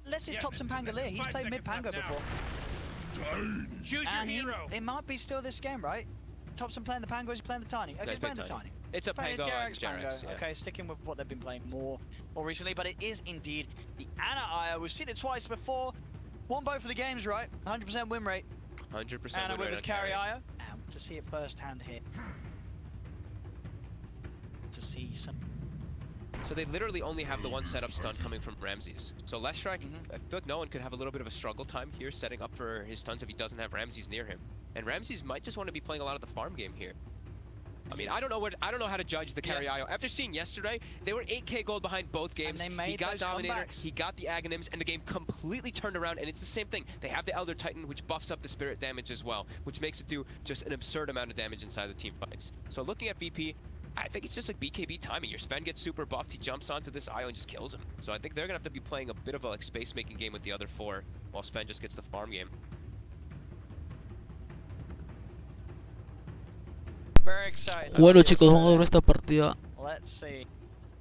Let's just top some Pangolier. He's played mid Pango before. Choose your hero. It might be still this game, right? Thompson playing the Pango, he's playing the Tiny. Okay, he's playing the Tiny. It's a Pango and Jerax, yeah. Okay, sticking with what they've been playing more recently, but it is indeed the Ana IO. We've seen it twice before. Won both of the games, right? 100% win rate. 100% Ana win with rate his carry IO. And to see it firsthand here. To see some... So they literally only have the one setup stun coming from Ramses. So Leshrac, I feel like no one could have a little bit of a struggle time here setting up for his stuns if he doesn't have Ramses near him. And Ramses might just want to be playing a lot of the farm game here. I mean, I don't know how to judge the carry IO. After seeing yesterday, they were 8k gold behind both games. And they made he got those Dominator, comebacks. he got the Aghanims, and the game completely turned around, and it's the same thing. They have the Elder Titan, which buffs up the spirit damage as well, which makes it do just an absurd amount of damage inside the team fights. So looking at VP, I think it's just like BKB timing. Your Sven gets super buffed, he jumps onto this IO and just kills him. So I think they're gonna have to be playing a bit of a like space-making game with the other 4, while Sven just gets the farm game. Very excited. Bueno chicos, vamos a ver esta partida. Let's see.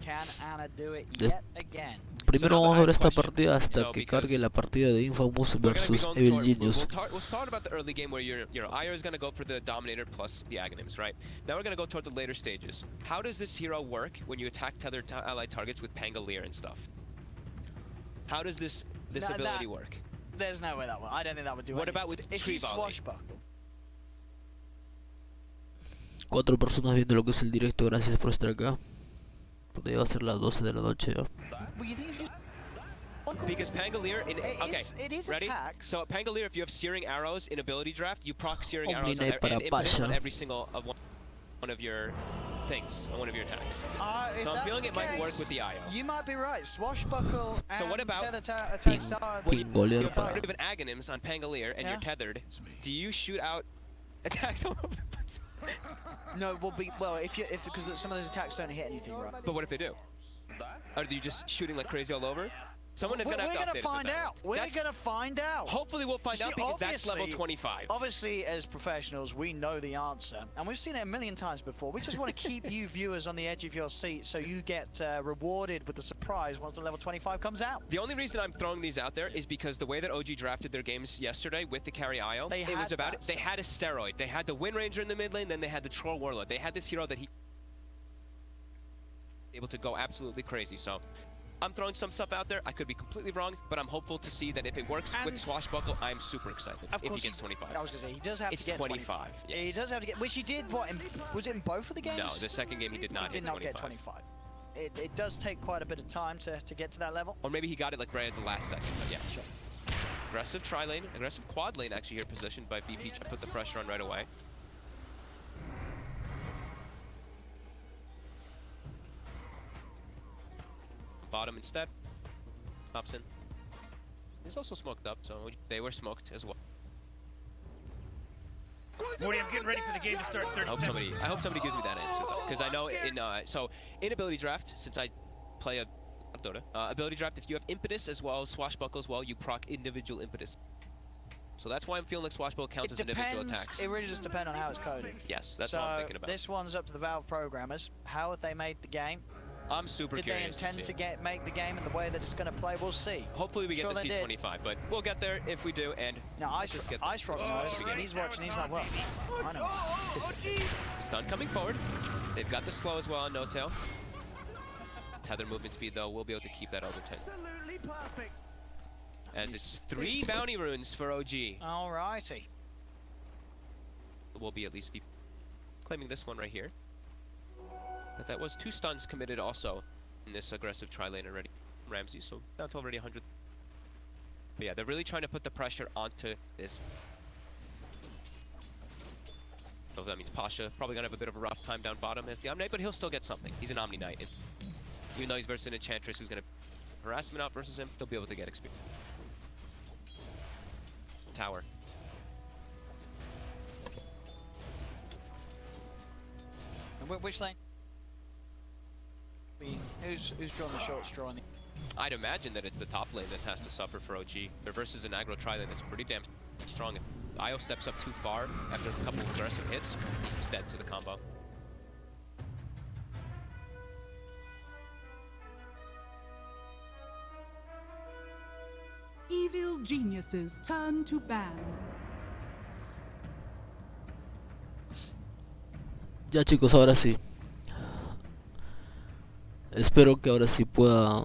Can Ana do it yet again? Primero vamos a ver esta partida hasta que cargue la partida de Infamous versus Evil Genius. We'll start about the early game where your IR is going to go for the Dominator plus the Aghanims, right? Now we're going to go toward the later stages. How does this hero work when you attack tethered allied targets with Pangolier and stuff? How does this ability work? There's no way that would. I don't think that would do. What about with Tree Volley? Cuatro personas viendo lo que es el directo, gracias por estar acá. Porque va a ser las 12 de la noche ya. Because Pangolier, it is ready? attacks. So Pangolier, if you have Searing Arrows in ability draft, you proc Searing Arrows Omni on every single one of your things, on one of your attacks. So I'm feeling it might work with the IO. You might be right. Swashbuckle and so what about attacks are... you have an Aghanims on Pangolier and you're tethered. Do you shoot out attacks all over the place? No, because some of those attacks don't hit anything, right? But what if they do? Are you just shooting like crazy all over? Someone is gonna have to update us with that. We're gonna find out. Hopefully we'll find out because that's level 25. Obviously, as professionals, we know the answer, and we've seen it a million times before. We just want to keep you viewers on the edge of your seat so you get rewarded with the surprise once the level 25 comes out. The only reason I'm throwing these out there is because the way that OG drafted their games yesterday with the carry IO, they had a steroid. They had the Wind Ranger in the mid lane, then they had the Troll Warlord. They had this hero that he able to go absolutely crazy. So I'm throwing some stuff out there. I could be completely wrong, but I'm hopeful to see that if it works with Swashbuckle, I'm super excited. Of course, if he gets 25. I was going to say, he does have to get 25. Yes. He does have to get, which he did, was it in both of the games? No, the second game he did not get 25. It does take quite a bit of time to get to that level. Or maybe he got it like right at the last second, but yeah. Sure. Aggressive tri-lane, aggressive quad lane actually here positioned by BP to put the pressure on right away. Bottom instead. Thompson. He's also smoked up, so they were smoked as well. 40, I'm getting ready for the game to start. 30 I hope somebody gives me that answer though, because I know in ability draft, since I play a Dota, ability draft, if you have impetus as well as swashbuckle as well, you proc individual impetus. So that's why I'm feeling like swashbuckle counts as individual attacks. It really just depends on how it's coded. Yes, that's what I'm thinking about. This one's up to the Valve programmers. How have they made the game? I'm super curious. Did they intend to make the game in the way that it's going to play? We'll see. Hopefully we get to see 25, but we'll get there if we do. And no, Ice Rock's he's watching. He's like, well, I know. Stun coming forward. They've got the slow as well on No Tail. Tether movement speed though, we'll be able to keep that over 10. Absolutely perfect. As it's 3 bounty runes for OG. Alrighty. We'll be at least claiming this one right here. But that was 2 stuns committed also in this aggressive tri-lane already. Ramsey, so that's already 100. But yeah, they're really trying to put the pressure onto this. So that means Pasha probably gonna have a bit of a rough time down bottom as the Omni Knight, but he'll still get something. He's an Omni Knight. Even though he's versus an Enchantress who's gonna harassment out versus him, he'll be able to get experience. Tower. And which lane? Who's drawn the short straw on the... I'd imagine that it's the top lane that has to suffer for OG. They're versus an aggro tri-lane that's pretty damn strong. If IO steps up too far after a couple of aggressive hits, he's dead to the combo. Evil geniuses turn to ban. Ya chicos, ahora sí. Espero que ahora sí pueda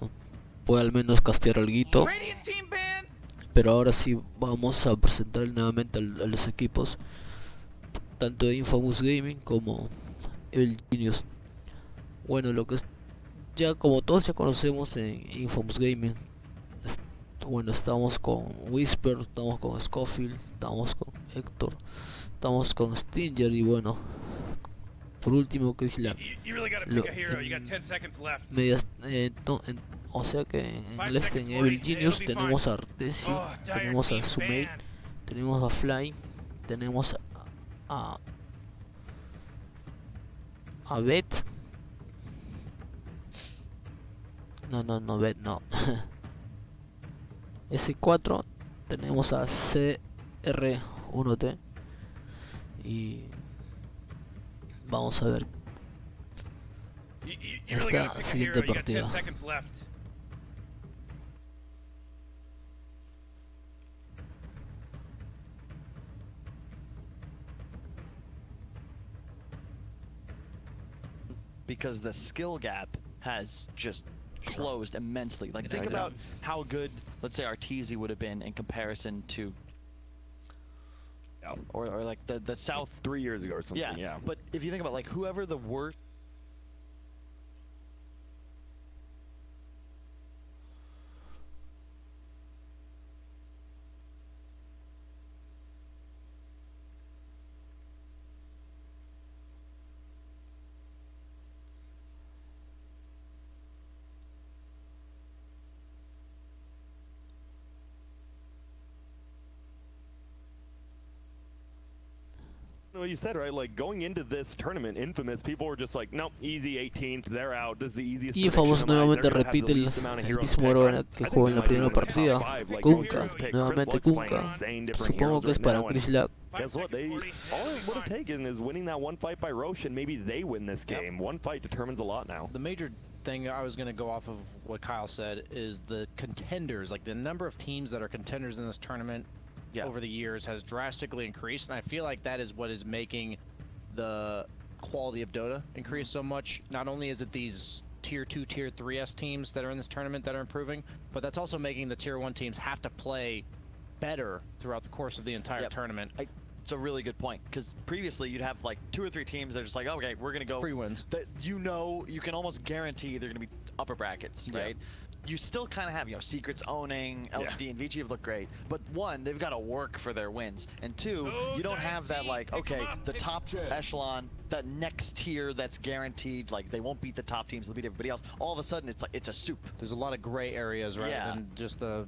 al menos castear alguito. Pero ahora sí vamos a presentar nuevamente a los equipos, tanto de Infamous Gaming como Evil Genius. Bueno, lo que es, ya como todos ya conocemos en Infamous Gaming, bueno, estamos con Whisper, estamos con Scofield, estamos con Héctor, estamos con Stinger y bueno, por último que es la o sea que en el en Evil Genius tenemos a Artesi, tenemos a Sumate, tenemos a Fly, tenemos a Beth, No, Bet no. S4 tenemos a CR1T y vamos a ver esta siguiente partida. Because the skill gap has just closed immensely. Like, think about how good, let's say, Arteezy would have been in comparison to, or like the South 3 years ago or something. Yeah. But if you think about like whoever the worst. What you said, right? Like, going into this tournament, Infamous, people were just like, nope, easy 18th, they're out, this is the easiest. Y Favos nuevamente repite el mismo héroe que jugó en la primera partida. Kunkka, nuevamente Kunkka. Supongo que es para Chris Lack. Guess what? All it would have taken is winning that one fight by Roche, and maybe they win this game. One fight determines a lot now. The major thing I was going to go off of what Kyle said is the contenders, like the number of teams that are contenders in this tournament over the years has drastically increased, and I feel like that is what is making the quality of Dota increase so much. Not only is it these tier 2, tier 3s teams that are in this tournament that are improving, but that's also making the tier 1 teams have to play better throughout the course of the entire tournament. It's a really good point, because previously you'd have like 2 or 3 teams that are just like, okay, we're gonna go free wins. You know, you can almost guarantee they're gonna be upper brackets, right? You still kind of have, you know, Secrets owning, LGD and VG have looked great, but one, they've got to work for their wins, and two, you don't have that like, okay, the top echelon, that next tier that's guaranteed, like they won't beat the top teams, they'll beat everybody else. All of a sudden, it's like it's a soup. There's a lot of gray areas rather than just the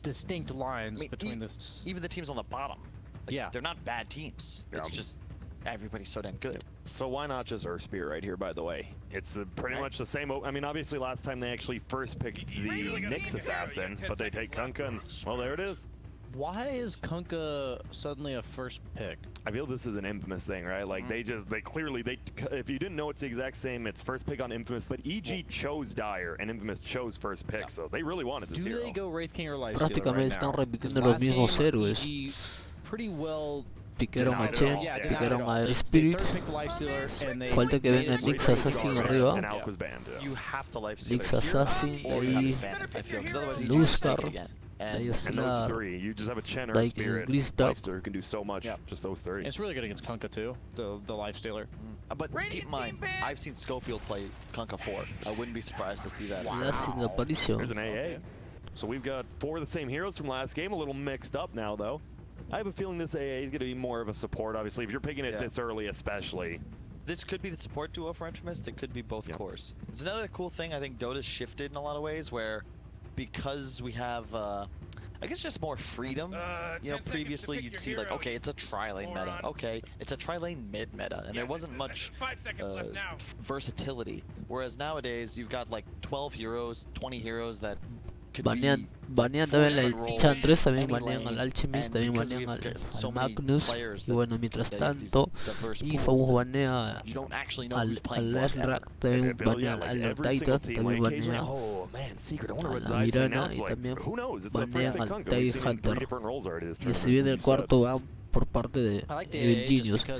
distinct lines between the even the teams on the bottom. Like, they're not bad teams. It's just everybody's so damn good. So why not just Earthspear right here, by the way? It's pretty much the same. I mean, obviously last time they actually first picked the Nyx Assassin, but they take Kunkka, and well, there it is. Why is Kunkka suddenly a first pick? I feel this is an Infamous thing, right? Like they clearly, if you didn't know, it's the exact same. It's first pick on Infamous, but EG chose Dire and Infamous chose first pick, so they really wanted this hero. Do they go Wraith King or Lifestealer Prácticamente están repitiendo los mismos héroes. Pretty well picaron a Chen, picaron a Spirit. Falta que venga Nyx Assassin arriba. Nyx Assassin, de ahí Luzcar, de ahí Snar, de ahí Gris Dark. Can do so much, just those three. It's really good against Kunkka too, the Lifestealer. But keep in mind, I've seen Schofield play Kunkka 4. I wouldn't be surprised to see that. Haciendo aparición. There's an AA. So we've got 4 of the same heroes from last game, a little mixed up now though. I have a feeling this AA is going to be more of a support, obviously, if you're picking it this early especially. This could be the support duo for Infamous, it could be both cores. It's another cool thing, I think Dota's shifted in a lot of ways, where because we have, I guess just more freedom, you know, previously you'd see like, okay, it's a tri-lane meta, okay, it's a tri-lane mid meta, and there wasn't much versatility, whereas nowadays you've got like 12 heroes, 20 heroes that banean también la Chandres, también banean al Alchemist, también banean al Magnus, y bueno, mientras tanto, y Favos banea al Lesrak, también banea al Taita, también banea a la Mirana, y también banean al Tai Hunter. Y se viene el cuarto ban por parte de Evil Genius, que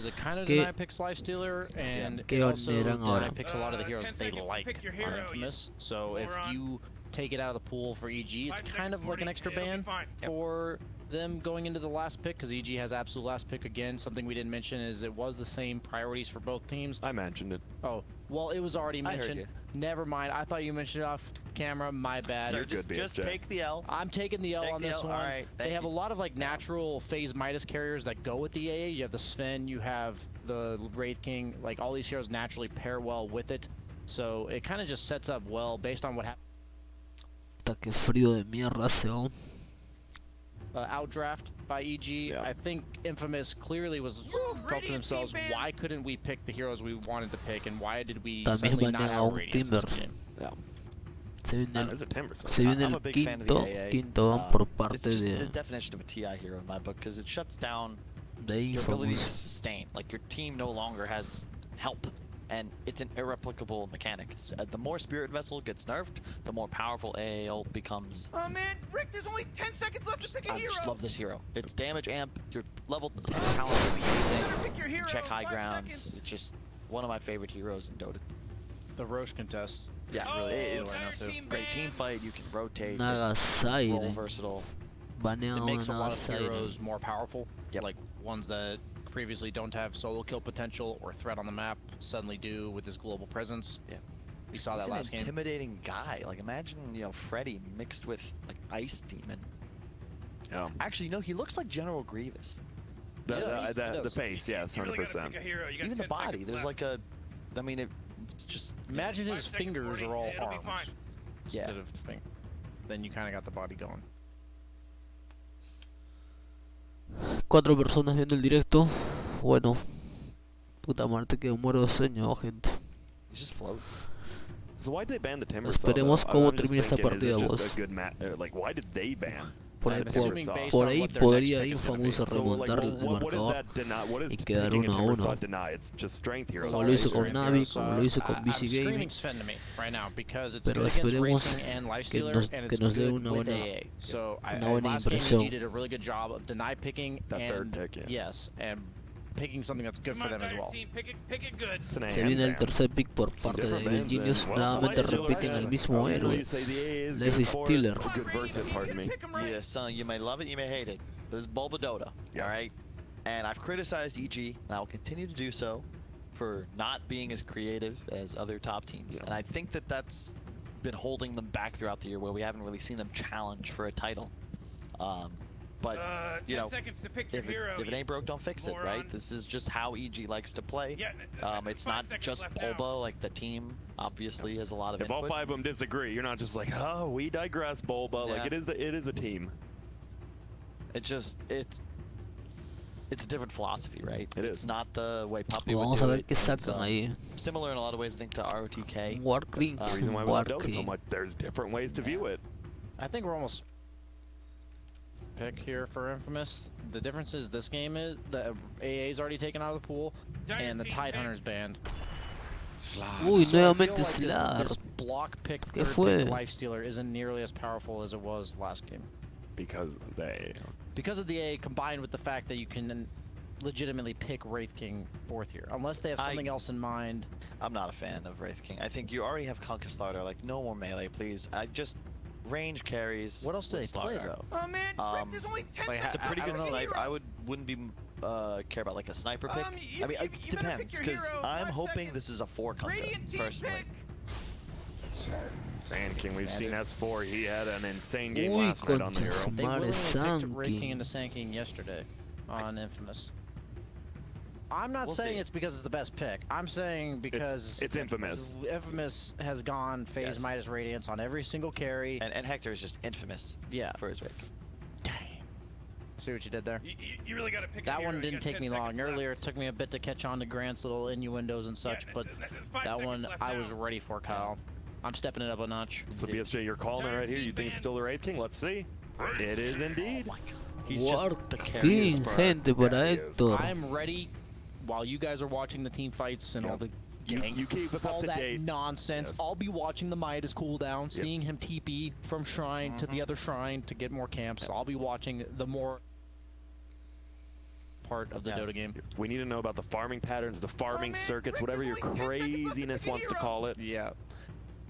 banearán ahora. Take it out of the pool for EG, it's kind of like an extra ban for them going into the last pick, because EG has absolute last pick again. Something we didn't mention is it was the same priorities for both teams. I mentioned it. Oh, well, it was already mentioned. Never mind, I thought you mentioned it off camera, my bad. So just take the L. I'm taking the L on this one. Right, they have a lot of like natural phase Midas carriers that go with the AA. You have the Sven, you have the Wraith King, like all these heroes naturally pair well with it. So it kind of just sets up well based on what happened. Que frío de mierda hace, ¿no? Outdraft by EG. I think Infamous clearly was felt to themselves, why couldn't we pick the heroes we wanted to pick, and why did we suddenly not outrate Timbers? Se viene el, There's a timber se viene I'm el a big fan of the AA. quinto van por It's parte just de, the definition of a TI hero in my book because it shuts down de your ability to Infamous. sustain. Like your team no longer has help, and it's an irreplicable mechanic. The more Spirit Vessel gets nerfed, the more powerful AAL becomes. Oh man, Rick, there's only 10 seconds left to pick a I hero. just love this hero. It's damage amp. Your level 10 talent to be Better pick your using. hero. Check high 5 grounds. seconds. It's just one of my favorite heroes in Dota. The Roche contest. Yeah, Oh, it's entire team great team banned. fight. You can rotate. It's role Nagasaire. versatile. Baneado It a makes a lot of Nagasaire. heroes more powerful. Yep. Like ones that previously don't have solo kill potential or threat on the map suddenly do with his global presence. Yeah. We saw He's that an last game. intimidating guy. Like imagine, Freddy mixed with like Ice Demon. Yeah. Actually, no, he looks like General Grievous. The face, yes, You really 100%. gotta pick a hero. You got Even the 10 body. seconds There's left. like a, I mean, it's just Imagine 5 his seconds, fingers 40, are all it'll be arms fine. yeah. instead of then you kind of got the body going. 4 personas viendo el directo. Bueno, puta muerte que muero de sueño, gente. He's just floating. So why did they ban the timber? Esperemos cómo termina esta partida, boss. boss. Like, why did they ban? Por ahí, I'm assuming based por on ahí what their podría next pick is gonna Infamous be. remontar el what is marcador that deny? What is y quedar picking a 1 a timber 1. saw deny? It's just strength heroes. Como lo hizo con Strength Navi, heroes, como lo hizo con I'm BC Gaming. screaming Sven to me right now because it's Pero good against esperemos Racing and que Lifestealer nos- and que it's nos dé good una with buena- AA. So una buena last game impresión. EG did a really good job of deny picking That and third pick, yeah. yes, and picking something that's good Come for on, them as entire well. team, pick it good. It's an Se AM viene el ban. tercer pick por parte de different Evil bands Genius. then. Well, Nuevamente Lifestealer, repiten el mismo you know, héroe. you say the AA is Levi good for it. Stealer. Good versus, pardon me. Pick 'em right. Yeah, son, you may love it, you may hate it. This is Bulba Dota, Yes. all right? And I've criticized EG, and I will continue to do so for not being as creative as other top teams. Yeah. And I think that that's been holding them back throughout the year, where we haven't really seen them challenge for a title. But 10 seconds to pick your if hero. it ain't broke, don't fix it, Moron. right? This is just how EG likes to play. Yeah, It's 5 not seconds just left now. Bulba, like the team obviously has a lot of If all input. 5 of them disagree, you're not just like, oh, we digress, Bulba. Like Yeah. it is a team. It's a different philosophy, right? It It's is. not the way Puppy would Vamos do a ver it. qué It's, sacan ahí. similar in a lot of ways, I think, to ROTK. Warcraft. The reason why we love Dota so Warcraft. much, there's different ways to view it. I think we're almost pick here for Infamous. The difference is this game is the AA's already taken out of the pool and the Tidehunter's banned. Uy, So I nuevamente feel like Slar. this block pick ¿Qué third fue? pick Lifestealer isn't nearly as powerful as it was last game. Because they... Because of the AA combined with the fact that you can legitimately pick Wraith King 4th here. Unless they have something else in mind. I'm not a fan of Wraith King. I think you already have Conquistador. Like, no more melee, please. I just range carries. What else do they with play Slardar. though? Oh man, Rick, there's only 10 like, seconds. It's a pretty I good don't know, snipe. Hero. Wouldn't be care about like a sniper pick. You I mean, better it pick depends your because hero. I'm 5 hoping seconds. this is a 4 counter Radiant team personally. pick. Sand King, we've seen S4. He had an insane game Uy, last night on the concha hero. su They madre, willingly picked Sand Wraith King King. into Sand King yesterday on Infamous. I'm not We'll saying see. it's because it's the best pick. I'm saying because It's Infamous. Infamous has gone phase Yes. Midas Radiance on every single carry. And Hector is just infamous Yeah. for his Wraith. Dang. See what you did there? You really gotta pick a That hero. one You didn't got take 10 me long. seconds Earlier, left. it took me a bit to catch on to Grant's little innuendos and such, Yeah, but 5 that seconds one left I now. was ready for, Kyle. I'm stepping it up a notch. So BSJ, you're calling it right here. You think it's still the Wraith King? Let's see. It is indeed. He's just the Warcraft, carriest part. gente, para Yeah, he is. Héctor. I'm ready while you guys are watching the team fights and all the ganks, You keep us up all to that date. nonsense. Yes. I'll be watching the Midas cooldown, seeing him TP from shrine to the other shrine to get more camps. I'll be watching the more part of the Yeah. Dota game. We need to know about the farming patterns, the farming man, circuits, Rick, whatever there's your only 10 seconds left to craziness pick a wants to hero. call it. Yeah.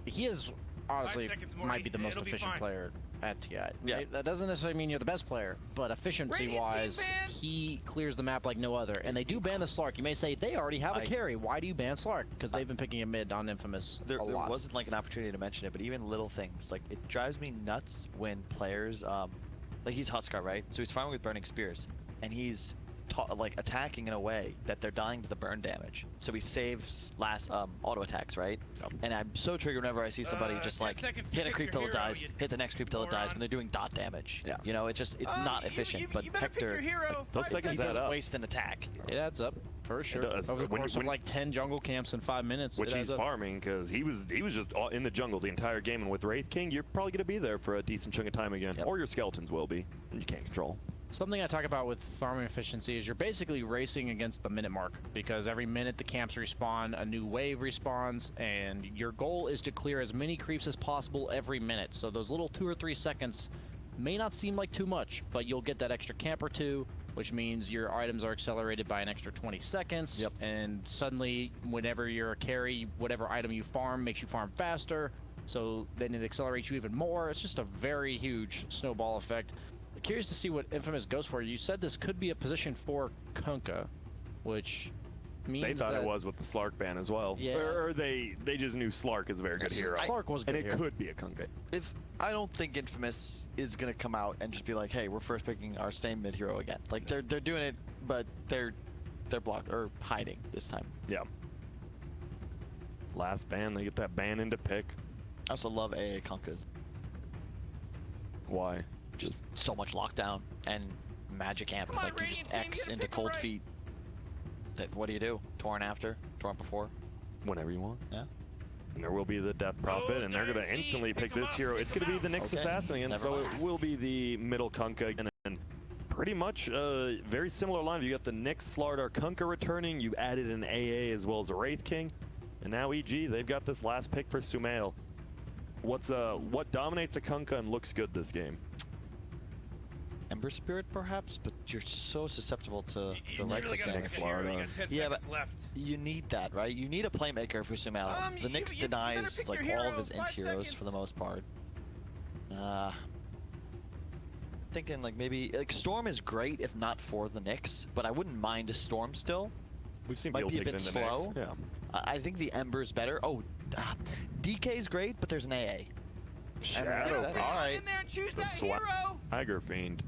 He is honestly 5 seconds, might Morty. be the most It'll be efficient fine. player at TI. Yeah. That doesn't necessarily mean you're the best player, but efficiency-wise, Radiant team ban. he clears the map like no other. And they do ban the Slark. You may say they already have a carry. Why do you ban Slark? Because they've been picking a mid on Infamous There a lot. wasn't like an opportunity to mention it, but even little things like it drives me nuts when players, like he's Huskar, right? So he's farming with burning spears, and he's like attacking in a way that they're dying to the burn damage. So he saves last auto attacks, right? And I'm so triggered whenever I see somebody just 10 like seconds to hit a pick creep your till it hero, dies, you hit the next creep till it dies, moron. when they're doing dot damage. Yeah. You know, it's not efficient. You but better pick your Hector, hero. Those 5 seconds he add doesn't up. waste an attack. It adds up. For sure. It does. Over the course of like 10 jungle camps in 5 minutes. Which he's farming, because he was just in the jungle the entire game, and with Wraith King, you're probably going to be there for a decent chunk of time again. Or your skeletons will be, and you can't control. Something I talk about with farming efficiency is you're basically racing against the minute mark, because every minute the camps respawn, a new wave respawns, and your goal is to clear as many creeps as possible every minute. So those little 2 or 3 seconds may not seem like too much, but you'll get that extra camp or two, which means your items are accelerated by an extra 20 seconds. Yep. And suddenly, whenever you're a carry, whatever item you farm makes you farm faster, so then it accelerates you even more. It's just a very huge snowball effect. Curious to see what Infamous goes for. You said this could be a position for Kunkka, which means they thought it was with the Slark ban as well. Yeah. Or they just knew Slark is a very good hero. Slark was good and it could be a Kunkka. I don't think Infamous is gonna come out and just be like, hey, we're first picking our same mid hero again. Like they're doing it, but they're blocked or hiding this time. Yeah. Last ban, they get that ban into pick. I also love AA Kunkkas. Why? Just so much lockdown and magic amp. Like you just X into cold feet. What do? Torrent after? Torrent before? Whenever you want. Yeah. And there will be the Death Prophet, and they're going to instantly pick this hero. It's going to be the Nyx Assassin, and so it will be the middle Kunkka. And pretty much very similar line. You got the Nyx Slardar Kunkka returning. You added an AA as well as a Wraith King. And now EG, they've got this last pick for Sumail. What dominates a Kunkka and looks good this game? Ember Spirit, perhaps, but you're so susceptible to the right click. Yeah, but you need that, right? You need a playmaker for Sumail. The Nyx denies like all of his int heroes for the most part. Thinking like maybe like Storm is great if not for the Nyx, but I wouldn't mind a Storm still. We've seen might be a bit slow. Yeah. I think the Ember's better. Oh, DK's great, but there's an AA. Shadow. All right. The Swagger Fiend.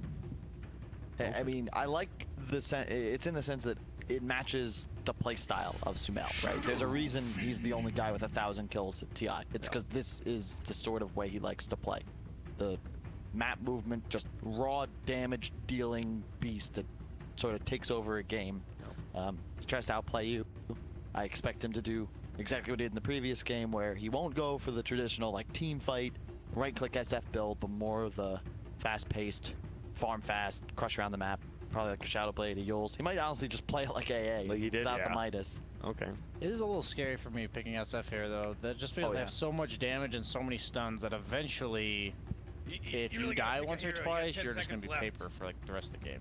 I mean, I like the it's in the sense that it matches the play style of Sumail, right? There's a reason he's the only guy with 1,000 kills at TI. It's because this is the sort of way he likes to play. The map movement, just raw damage dealing beast that sort of takes over a game. He tries to outplay you. I expect him to do exactly what he did in the previous game, where he won't go for the traditional like team fight, right-click SF build, but more of the fast-paced, farm fast, crush around the map. Probably like a Shadow Blade, a Yules. He might honestly just play it like AA, like he did, without the Midas. Okay. It is a little scary for me picking SF here, though. That just because they have so much damage and so many stuns that eventually, if you die once or twice, you're just going to be paper for like the rest of the game.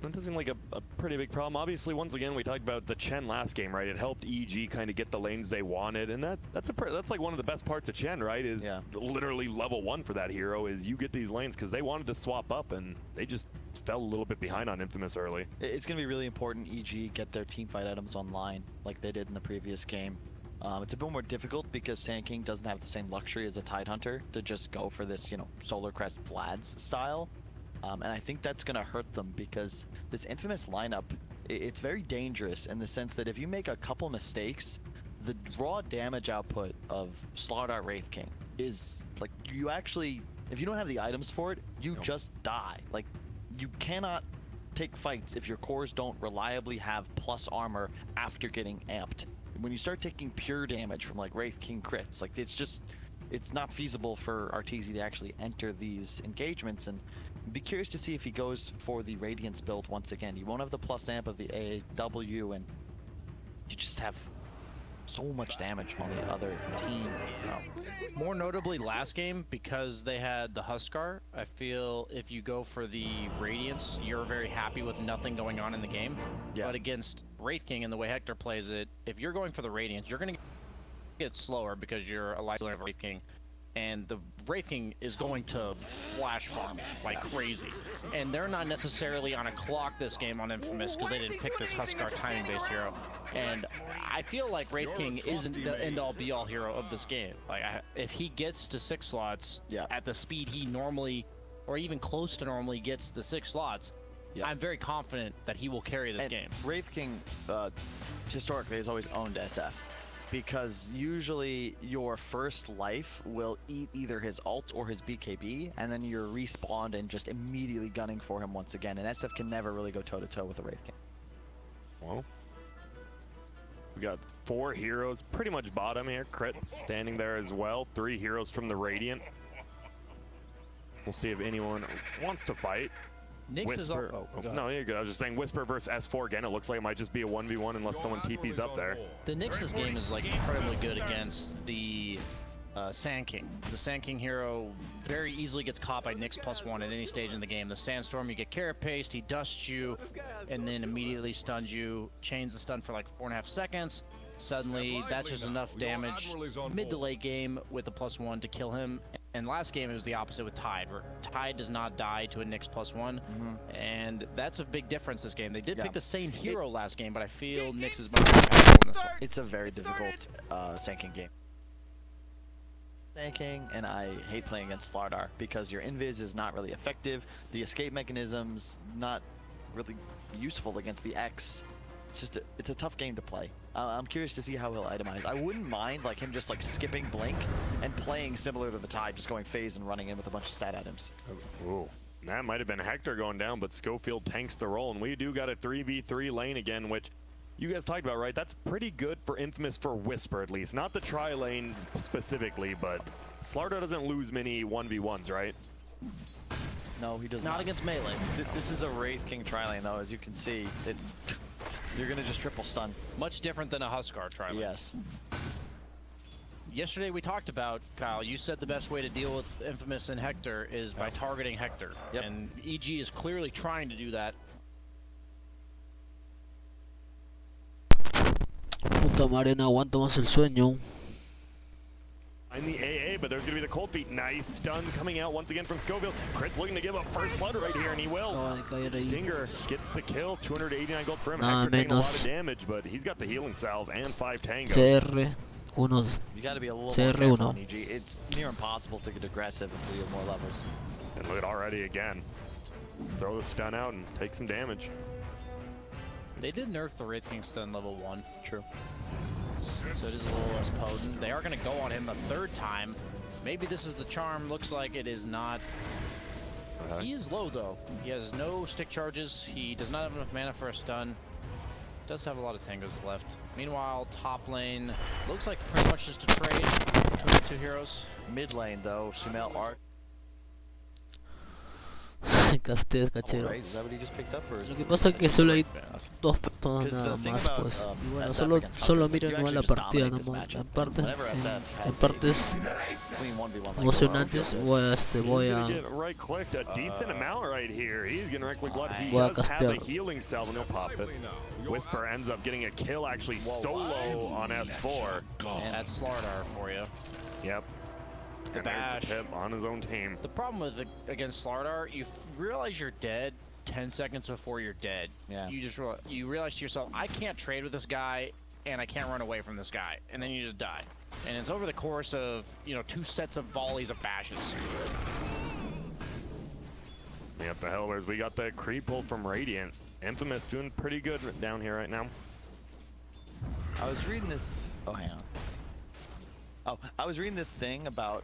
That does seem like a pretty big problem. Obviously, once again, we talked about the Chen last game, right? It helped EG kind of get the lanes they wanted, and that's like one of the best parts of Chen, right? Is literally level 1 for that hero is you get these lanes because they wanted to swap up and they just fell a little bit behind on Infamous early. It's going to be really important EG get their teamfight items online like they did in the previous game. It's a bit more difficult because Sand King doesn't have the same luxury as a Tidehunter to just go for this, Solar Crest Vlad's style. And I think that's going to hurt them because this Infamous lineup, it's very dangerous in the sense that if you make a couple mistakes, the raw damage output of Slardar Wraith King is like if you don't have the items for it, you just die. Like you cannot take fights if your cores don't reliably have plus armor after getting amped. When you start taking pure damage from like Wraith King crits, like it's not feasible for Arteezy to actually enter these engagements. And be curious to see if he goes for the Radiance build once again. You won't have the plus amp of the AW, and you just have so much damage on the other team. More notably last game, because they had the Huskar, I feel if you go for the Radiance, you're very happy with nothing going on in the game. Yeah. But against Wraith King and the way Hector plays it, if you're going for the Radiance, you're going to get slower because you're a light of Wraith King. And the Wraith King is going to flash farm like crazy. And they're not necessarily on a clock this game on Infamous because they didn't pick this Huskar timing-based hero. And I feel like Wraith King isn't the end-all be-all hero of this game. Like, if he gets to 6 slots at the speed he normally, or even close to normally gets the 6 slots, I'm very confident that he will carry this game. Wraith King, historically, has always owned SF. Because usually your first life will eat either his ult or his BKB, and then you're respawned and just immediately gunning for him once again. And SF can never really go toe-to-toe with a Wraith King. Well, we got 4 heroes pretty much bottom here. Crit standing there as well. 3 heroes from the Radiant. We'll see if anyone wants to fight. Nyx is Whisper. No, you're good. I was just saying Whisper versus S4 again. It looks like it might just be a 1v1 unless someone TP's up there. The Nyx's game is like incredibly good against the Sand King. The Sand King hero very easily gets caught by Nyx +1 at any stage in the game. The Sandstorm, you get carapaced, he dusts you, and then immediately stuns you, chains the stun for like 4.5 seconds. Suddenly, that's just enough damage mid to late game with a +1 to kill him. And last game, it was the opposite with Tide, where Tide does not die to a Nyx +1, and that's a big difference this game. They did pick the same hero last game, but I feel Nyx is much more powerful in this one. It's a very difficult Sand King game. Sand King, and I hate playing against Slardar because your invis is not really effective. The escape mechanism's not really useful against the X. It's a tough game to play. I'm curious to see how he'll itemize. I wouldn't mind like him just like skipping Blink and playing similar to the Tide, just going phase and running in with a bunch of stat items. Ooh, that might have been Hector going down, but Schofield tanks the roll, and we do got a 3v3 lane again, which you guys talked about, right? That's pretty good for Infamous for Whisper, at least. Not the tri lane specifically, but Slardar doesn't lose many 1v1s, right? No, he does not. Not against melee. This is a Wraith King tri lane, though, as you can see. It's you're gonna just triple stun. Much different than a Huskar tri lane. Yes. Yesterday we talked about, Kyle, you said the best way to deal with Infamous and Hector is by targeting Hector. Yep. And EG is clearly trying to do that. Puta madre, no aguanto más el sueño. In the AA, but there's going to be the cold feet. Nice stun coming out once again from Schofield. Crit's looking to give up first blood right here, and he will. Stinger gets the kill. 289 gold for him. Hector taking a lot of damage, but he's got the healing salve and 5 tangos. CR1. You got to be a little more careful on EG. It's near impossible to get aggressive until you have more levels. And look at already again. Throw the stun out and take some damage. They did nerf the Wraith King stun level 1. True. So it is a little less potent. They are going to go on him a 3rd time. Maybe this is the charm. Looks like it is not. He is low, though. He has no stick charges. He does not have enough mana for a stun. Does have a lot of tangos left. Meanwhile, top lane looks like pretty much just a trade between the 2 heroes. Mid lane, though, Sumail Art. Casté, cachero. Is that what he just picked up, or is Lo que pasa es que solo hay 2 personas nada más, pues. Y bueno, solo miren nomás la partida, nomás. En partes emocionantes voy a voy a castear. Whisper ends up getting a kill actually solo on S4. And that's Slardar for you. Yep. The bash on his own team. The problem with against Slardar, you realize you're dead 10 seconds before you're dead. Yeah. You realize to yourself, I can't trade with this guy, and I can't run away from this guy, and then you just die. And it's over the course of 2 sets of volleys of bashes. Yep, the Hellers. We got the creep pull from Radiant. Infamous doing pretty good down here right now. I was reading this. Oh, hang on. Oh, I was reading this thing about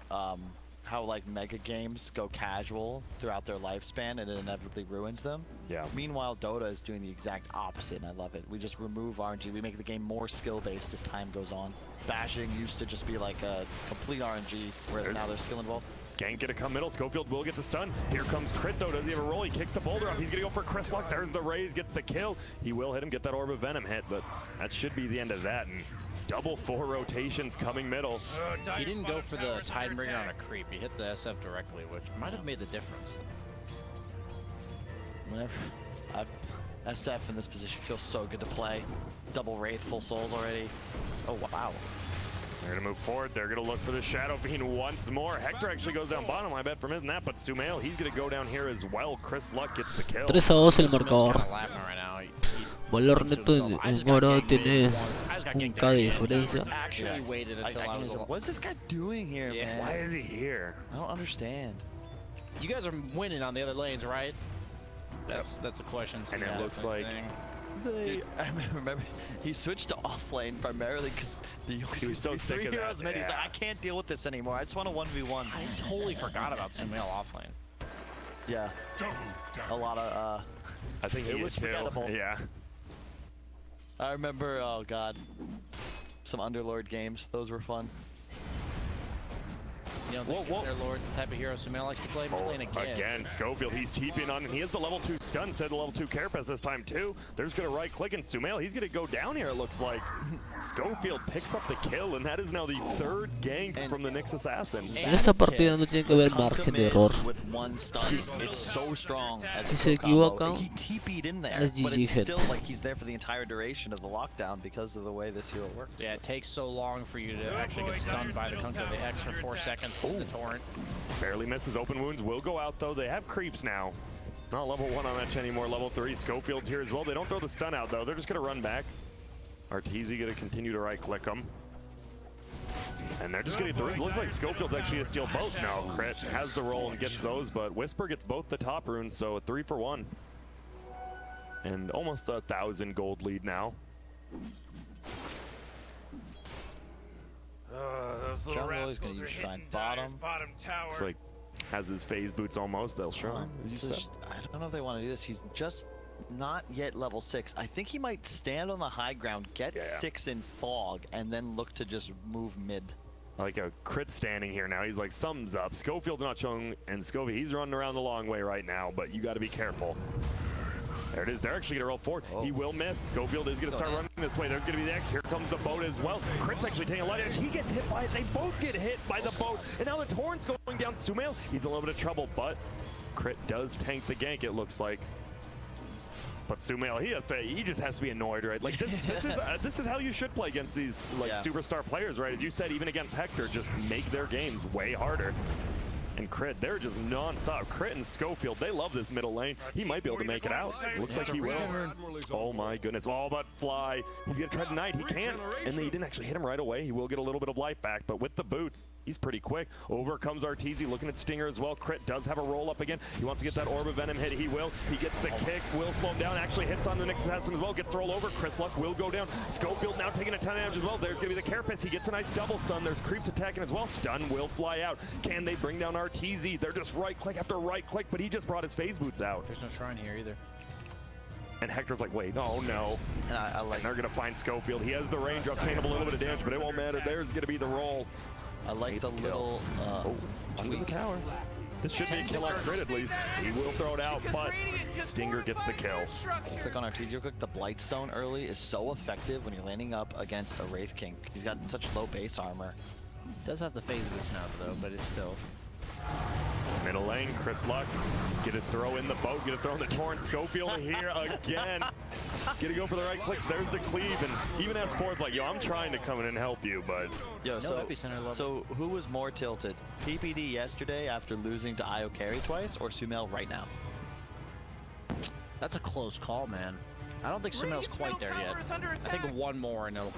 how like mega games go casual throughout their lifespan and it inevitably ruins them. Yeah. Meanwhile, Dota is doing the exact opposite, and I love it. We just remove RNG. We make the game more skill-based as time goes on. Bashing used to just be like a complete RNG, whereas now there's skill involved. Gank gonna come middle. Schofield will get the stun. Here comes Crit though. Does he have a roll? He kicks the boulder up. He's gonna go for Chris Luck. There's the raise. Gets the kill. He will hit him. Get that Orb of Venom hit, but that should be the end of that. And double 4 rotations coming middle. He didn't go for the Tidebringer on a creep. He hit the SF directly, which might have made the difference. Whenever SF in this position feels so good to play. Double Wraith, full souls already. Oh wow. They're gonna move forward. They're gonna look for the Shadow Fiend once more. Hector actually goes down bottom. I bet from isn't that, but Sumail, he's gonna go down here as well. Chris Luck gets the kill. 3-2 el marcador. Valor neto en oro tiene un K de diferencia. What's this guy doing here, man? Why is he here? I don't understand. You guys are winning on the other lanes, right? That's the question. And it looks like Dude, I remember he switched to off lane primarily because he was so sick of that. He's like, I can't deal with this anymore. I just want a 1v1. I totally forgot about Sumail off lane. Yeah. A lot of I think it was forgettable. Yeah. I remember, oh god, some Underlord games. Those were fun. You know, Underlord's the type of hero Sumail likes to play. Oh, again, Schofield, he's TPing on, and he has the level 2 stun instead of the level 2 carapace this time too. There's gonna right click, and Sumail, he's gonna go down here, it looks like. Schofield picks up the kill, and that is now the 3rd gank from the Nyx Assassin. En esta partida no tiene que haber margen de error. Sí. It's so strong. Si se equivocan, he TP'd in there, es but GG it's hit. still like he's there for the entire duration of the lockdown because of the way this hero works. Yeah, it takes so long for you to actually get stunned by the Kunkka. The extra 4 seconds from the torrent. Barely misses. Open wounds will go out though. They have creeps now. Not level 1 on that anymore. Level 3. Schofield's here as well. They don't throw the stun out though. They're just gonna run back. Arteezy gonna continue to right click them. And they're just getting through. It looks like Schofield's actually gonna steal both now. Crit has the roll and gets those, but Whisper gets both the top runes, so a 3 for 1. And almost 1,000 gold lead now. Those little Jungle is gonna rascals use are Shrine hitting bottom. bottom tower. Looks like has his phase boots almost. They'll shrine. I don't know if they want to do this. He's just not yet level 6. I think he might stand on the high ground, get 6 in fog, and then look to just move mid. Like a crit standing here now. He's like, sums up. Schofield's not showing, and Scovey, he's running around the long way right now, but you got to be careful. There it is. They're actually going to roll forward. Oh. He will miss. Schofield is going to start running this way. There's going to be the X. Here comes the boat as well. Crit's actually taking a lot of damage. He gets hit by it. They both get hit by the boat. And now the torrent's going down. Sumail, he's in a little bit of trouble, but Crit does tank the gank, it looks like. But Sumail, he just has to be annoyed, right? Like this is how you should play against these like superstar players, right? As you said, even against Hector, just make their games way harder. And Crit, they're just non-stop. Crit and Schofield, they love this middle lane. He might be able to make it out. Looks like he will. Oh my goodness, all but fly. He's gonna try to deny it. He can't. And he didn't actually hit him right away. He will get a little bit of life back, but with the boots, he's pretty quick. Over comes Arteezy, looking at Stinger as well. Crit does have a roll up again. He wants to get that Orb of Venom hit. He will. He gets the kick, will slow him down. Actually hits on the Nyx Assassin as well. Gets rolled over. Chris Luck will go down. Schofield now taking a ton of damage as well. There's gonna be the Carapace. He gets a nice double stun. There's creeps attacking as well. Stun will fly out. Can they bring down Arteezy? They're just right click after right click, but he just brought his phase boots out. There's no shrine here either. And Hector's like, wait, oh no. And they're gonna find Schofield. He has the raindrop, taking up a little bit of damage, but it won't matter. There's gonna be the roll. I like the little under the tower. This should be a kill on Crit at least. He will throw it out, but Stinger gets the kill. Click on Arteezy real quick. The Blightstone early is so effective when you're landing up against a Wraith King. He's got such low base armor. Does have the phase boots now though, but it's still. Middle lane, Chris Luck. Gonna throw in the boat, gonna throw in the torrent. Schofield here again. Gonna go for the right clicks. There's the cleave, and even S4's like, yo, I'm trying to come in and help you, but yo, so who was more tilted? PPD yesterday after losing to IO carry twice, or Sumail right now? That's a close call, man. I don't think Sumail's quite there yet. I think one more and it'll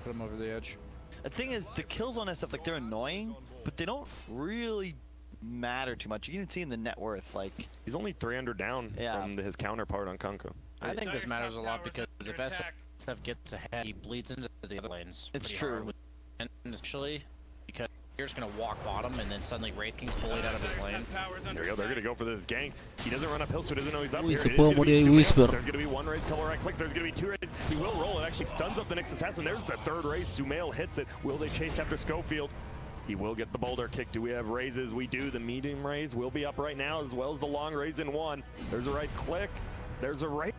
put him over the edge. The thing is, the kills on SF, like, they're annoying, but they don't really matter too much. You can see in the net worth, like, he's only 300 down from his counterpart on Kunkka. I think this matters a lot because if SF gets ahead, he bleeds into the other lanes. It's true. And actually, because you're just gonna walk bottom and then suddenly Wraith King's bullied out of his lane. There we go. They're gonna go for this gank. He doesn't run uphill, so he doesn't know he's up here. Se puede morir el Whisper. There's gonna be one raise, color right click. There's gonna be two raises. He will roll. It actually stuns up the Nyx Assassin. There's the third raise. Sumail hits it. Will they chase after Schofield? He will get the boulder kick. Do we have raises? We do. The medium raise will be up right now, as well as the long raise in one. There's a right click. There's a right.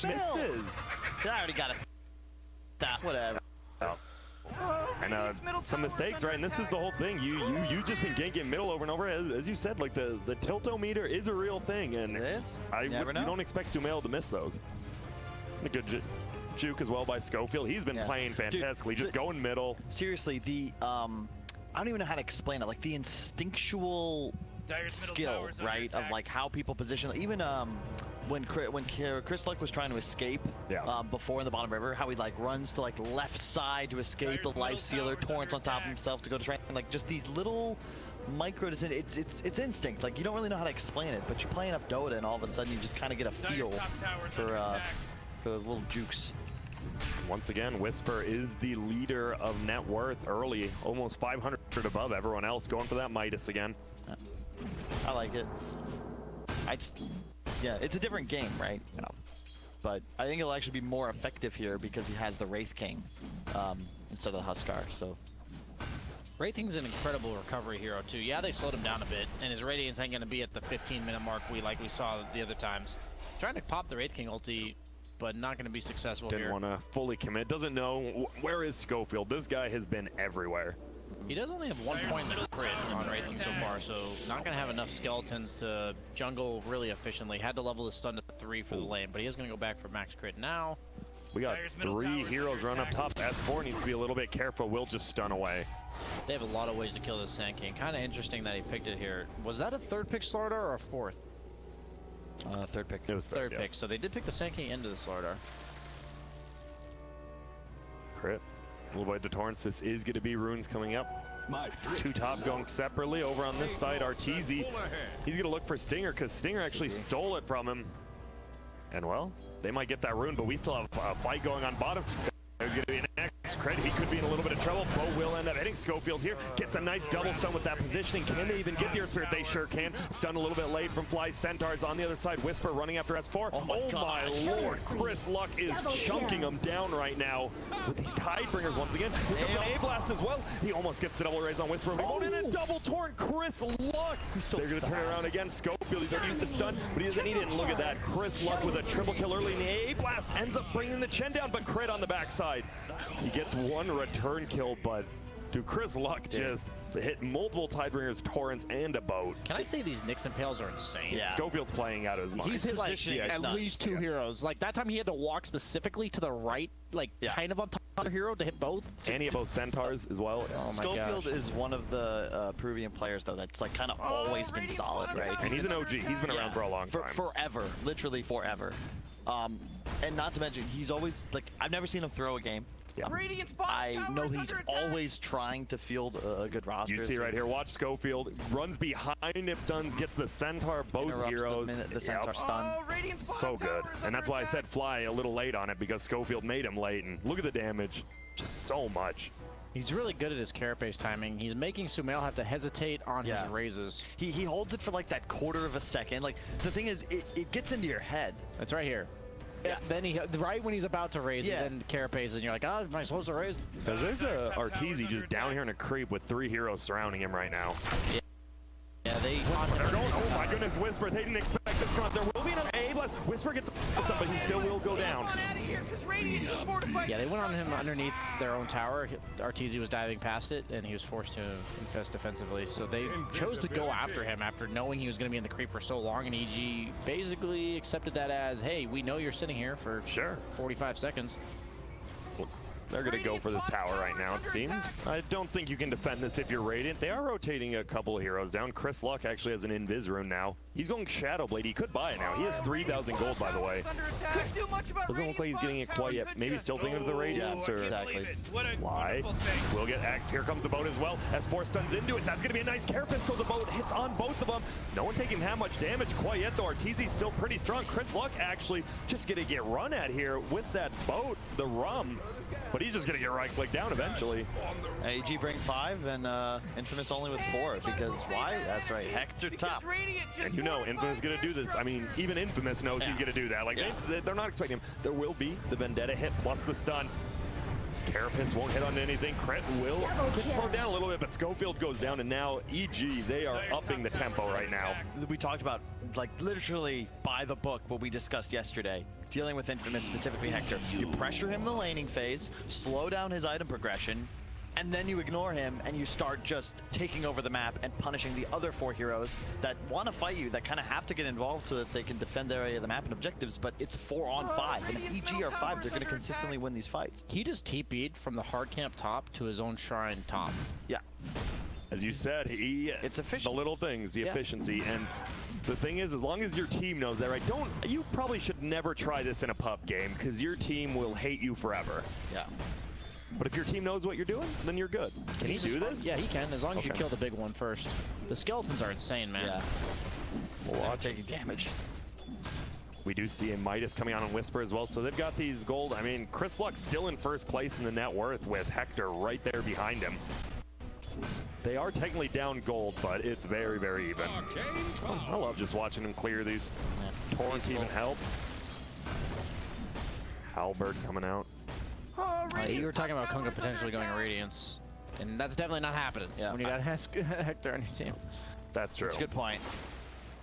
Misses. I already got it. That's whatever. And some mistakes, right? And this is the whole thing. You just been ganking middle over and over. As you said, like the tiltometer is a real thing, and you don't expect Sumail to miss those. A good juke as well by Schofield. He's been playing fantastically, just going middle. Seriously, I don't even know how to explain it. Like the instinctual skill, right, of like how people position. Even when Chris Luck was trying to escape before in the bottom river, how he like runs to like left side to escape the life stealer, torrents on top of himself to go to train. Like just these little micro decisions. It's instinct. Like you don't really know how to explain it, but you play enough Dota and all of a sudden you just kind of get a feel for those little jukes. Once again, Whisper is the leader of net worth early, almost 500 above everyone else, going for that Midas again. I like it. Yeah, it's a different game, right? but I think it'll actually be more effective here because he has the Wraith King instead of the Huskar. So Wraith King's an incredible recovery hero too. Yeah, they slowed him down a bit, and his Radiance ain't gonna be at the 15-minute mark we saw the other times. Trying to pop the Wraith King ulti, but not gonna be successful here. Didn't want to fully commit. Doesn't know where is Schofield. This guy has been everywhere. He does only have 1 point in the crit on Wraith King so far, so not gonna have enough skeletons to jungle really efficiently. Had to level his stun to 3 for the lane, but he is gonna go back for max crit now. We got 3 heroes run up top. S4 needs to be a little bit careful. Will just stun away. They have a lot of ways to kill this Sand King. Kind of interesting that he picked it here. Was that a 3rd pick Slardar or a 4th? 3rd pick. It was 3rd yes. pick. So they did pick the Sand King into the Slardar. Crit. Little bit to Torrance. This is going to be runes coming up. 2 top going separately. Over on this side, Arteezy. He's going to look for Stinger because Stinger actually stole it from him. And well, they might get that rune, but we still have a fight going on bottom. There's going to be an X crit. He could be in a little bit of trouble. Bo will end up hitting Schofield here. Gets a nice double stun with that positioning. Can they even get the Earth Spirit? They sure can. Stun a little bit late from Fly. Centaurs on the other side. Whisper running after S4. Oh my lord. Chris Luck is chunking him down right now with these Tidebringers once again. With an A-Blast as well. He almost gets the double raise on Whisper. And a double torn Chris Luck. They're going to turn it around again. Schofield, he's already used the stun, but he doesn't need it. And look at that. Chris Luck with a triple kill early in the A-Blast. Ends up bringing the Chen down, but crit on the backside. He gets 1 return kill, but dude, Chris Luck just hit multiple Tidebringers, Torrents, and a boat. Can I say these Nyx and Pales are insane? Yeah. Scofield's playing out of his mind. He's hit like at least 2 heroes. Like that time he had to walk specifically to the right, like kind of on top of the hero to hit both. And he had both Centaurs as well. Oh my Schofield is one of the Peruvian players though that's like kind of always been solid, right? And he's an OG. He's been around for a long time. Forever, literally forever. And not to mention, he's always like, I've never seen him throw a game. Yeah. I know he's always trying to field a good roster. You see right here, watch Schofield, runs behind him, stuns, gets the Centaur, both heroes. The Centaur stun. So good. And that's why I said Fly a little late on it, because Schofield made him late. And look at the damage. Just so much. He's really good at his carapace timing. He's making Sumail have to hesitate on his raises. He holds it for like that 1/4 of a second. Like, the thing is, it gets into your head. It's right here. Yeah. Then he, right when he's about to raise, then carapaces, and you're like, oh, am I supposed to raise? Because there's a Arteezy just down here in a creep with 3 heroes surrounding him right now. Yeah, they're going, oh my goodness, Whisper, they didn't expect this come. There will be another A-Blast. Whisper gets stuff, but he still will go down. Yeah, they went on him underneath their own tower. Arteezy was diving past it, and he was forced to infest defensively. So they chose to go after him after knowing he was going to be in the creep for so long, and EG basically accepted that as, hey, we know you're sitting here for 45 seconds. They're going to go for this tower right now, it seems. I don't think you can defend this if you're Radiant. They are rotating a couple of heroes down. Chris Luck actually has an Invis rune now. He's going Shadow Blade. He could buy it now. He has 3,000 gold, by the way. Doesn't look like he's getting it quite yet. Maybe still thinking of the Radiance, or Fly. Will get axed. Here comes the boat as well. S4 stuns into it. That's going to be a nice carapace, so the boat hits on both of them. No one taking that much damage quite yet, though. Arteezy's still pretty strong. Chris Luck actually just going to get run at here with that boat, the rum. But he's just going to get right-clicked down eventually. AG bring 5 and Infamous only with 4 because why? That's right, Hector top. And you know Infamous is going to do this. I mean, even Infamous knows he's going to do that. Like they're not expecting him. There will be the Vendetta hit plus the stun. Carapace won't hit on anything. Cret will get slowed down a little bit, but Schofield goes down, and now EG, they are upping the tempo right now. We talked about, like, literally by the book, what we discussed yesterday, dealing with Infamous, specifically Hector. You pressure him in the laning phase, slow down his item progression, and then you ignore him and you start just taking over the map and punishing the other 4 heroes that want to fight you, that kind of have to get involved so that they can defend their area of the map and objectives, but it's 4 on 5, and if EG are 5, they're going to consistently win these fights. He just TP'd from the hard camp top to his own shrine top. Yeah. As you said, it's efficient. The little things, the efficiency, and the thing is, as long as your team knows that, right? You probably should never try this in a pub game, because your team will hate you forever. Yeah. But if your team knows what you're doing, then you're good. Can he do this? Yeah, he can, as long as you kill the big one first. The skeletons are insane, man. Yeah. Well, taking damage. We do see a Midas coming on Whisper as well, so they've got these gold. I mean, Chris Luck's still in first place in the net worth with Hector right there behind him. They are technically down gold, but it's very, very even. I love just watching him clear these. Torrents even help. Halberd coming out. You were talking about Kunkka potentially going Radiance, and that's definitely not happening when you got Hector on your team. That's true. That's a good point.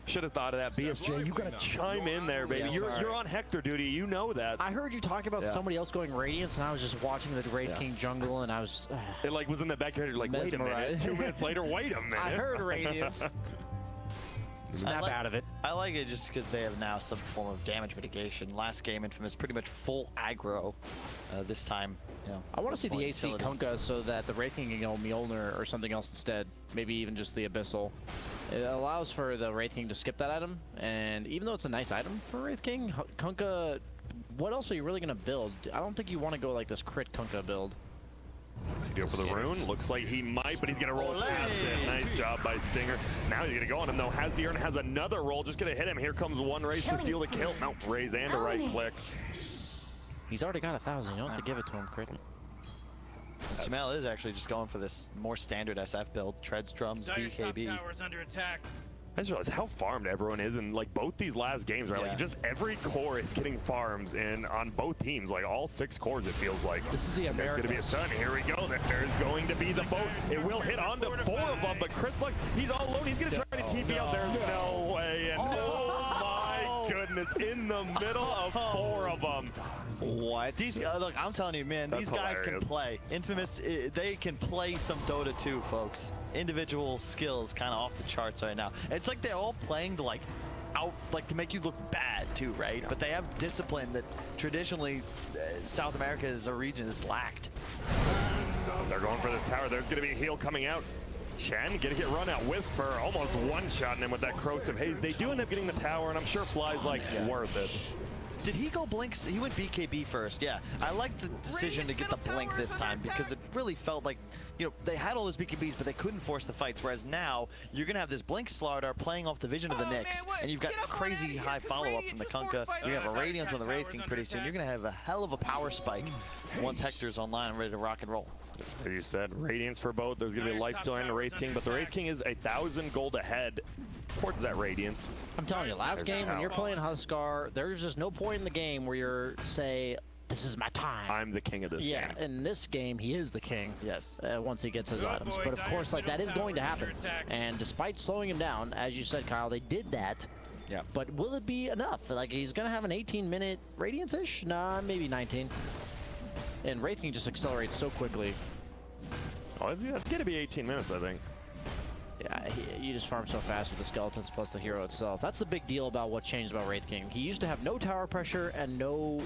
Should have thought of that. BSJ, you gotta chime in there, baby. Yeah, you're on Hector duty. You know that. I heard you talking about somebody else going Radiance, and I was just watching the Raid King jungle, and I was... it like was in the back of your head. You're like, wait a minute. 2 minutes later, wait a minute. I heard Radiance. Snap out of it. I like it just because they have now some form of damage mitigation. Last game, Infamous pretty much full aggro. This time, you know. I want to see the AC Kunkka so that the Wraith King can go Mjolnir or something else instead. Maybe even just the Abyssal. It allows for the Wraith King to skip that item, and even though it's a nice item for Wraith King, Kunkka, what else are you really going to build? I don't think you want to go like this crit Kunkka build. What's he doing for the rune? Looks like he might, but he's going to roll past it. Nice job by Stinger. Now he's going to go on him, though. Has the urn, has another roll. Just going to hit him. Here comes one Raze to steal the kill. No, Raze and a right click. He's already got 1,000. You don't have to give it to him, crit. Sumail is actually just going for this more standard SF build. Treads, drums, BKB. Tower's under attack. I just realized how farmed everyone is in like both these last games, right? Like just every core is getting farms in on both teams, like all 6 cores it feels like. This is the Americans. There's going to be a stun. Here we go. There's going to be the boat. It will hit onto 4 of them, but Chris, like, he's all alone. He's going to try to TP out. There's no way. And oh my goodness, in the middle of 4 of them. What? These, look, I'm telling you, man, these guys can play. Infamous, they can play some Dota 2, folks. Individual skills kind of off the charts right now. It's like they're all playing to like to make you look bad too, right? But they have discipline that traditionally South America as a region has lacked. They're going for this tower. There's going to be a heal coming out. Chen gonna get run out. Whisper almost one-shotting him with that corrosive haze. They do end up getting the tower, and I'm sure Fly's like worth it. Did he go blinks? He went BKB first, yeah. I like the decision to get the blink this time because it really felt like, you know, they had all those BKBs, but they couldn't force the fights. Whereas now, you're going to have this blink Slardar playing off the vision of the Nyx, and you've got crazy high follow-up from the Kunkka. You have a Radiance on the Wraith King pretty soon. You're going to have a hell of a power spike once Hector's online and ready to rock and roll. As you said, Radiance for both. There's going to be a lifesteal and the Wraith King, but the Wraith King is 1,000 gold ahead towards that Radiance. I'm telling you, last game when you're playing Huskar, there's just no point in the game where you're say, this is my time. I'm the king of this game. Yeah, in this game, he is the king. Yes. Once he gets his items. But of course, like, that is going to happen. And despite slowing him down, as you said, Kyle, they did that. Yeah. But will it be enough? Like, he's going to have an 18-minute Radiance-ish? Nah, maybe 19. And Wraith King just accelerates so quickly. Oh, it's going to be 18 minutes, I think. Yeah, you just farm so fast with the skeletons plus the hero itself. That's the big deal about what changed about Wraith King. He used to have no tower pressure and no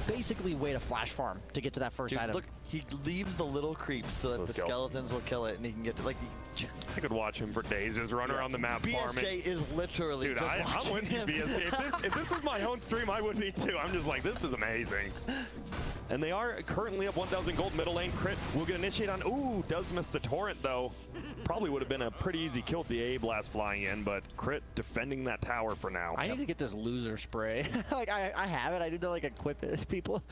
basically way to flash farm to get to that first item. Look, he leaves the little creeps so that the skeletons will kill it and he can get to, like... I could watch him for days, just run around the map farming. BSJ is literally Dude, I'm with you, BSJ. If this was my own stream, I would be too. I'm just like, this is amazing. And they are currently up 1,000 gold. Middle lane crit will get initiate on. Ooh, does miss the torrent though. Probably would have been a pretty easy kill with the A blast flying in, but crit defending that tower for now. I need to get this loser spray. Like I have it. I need to like equip it. People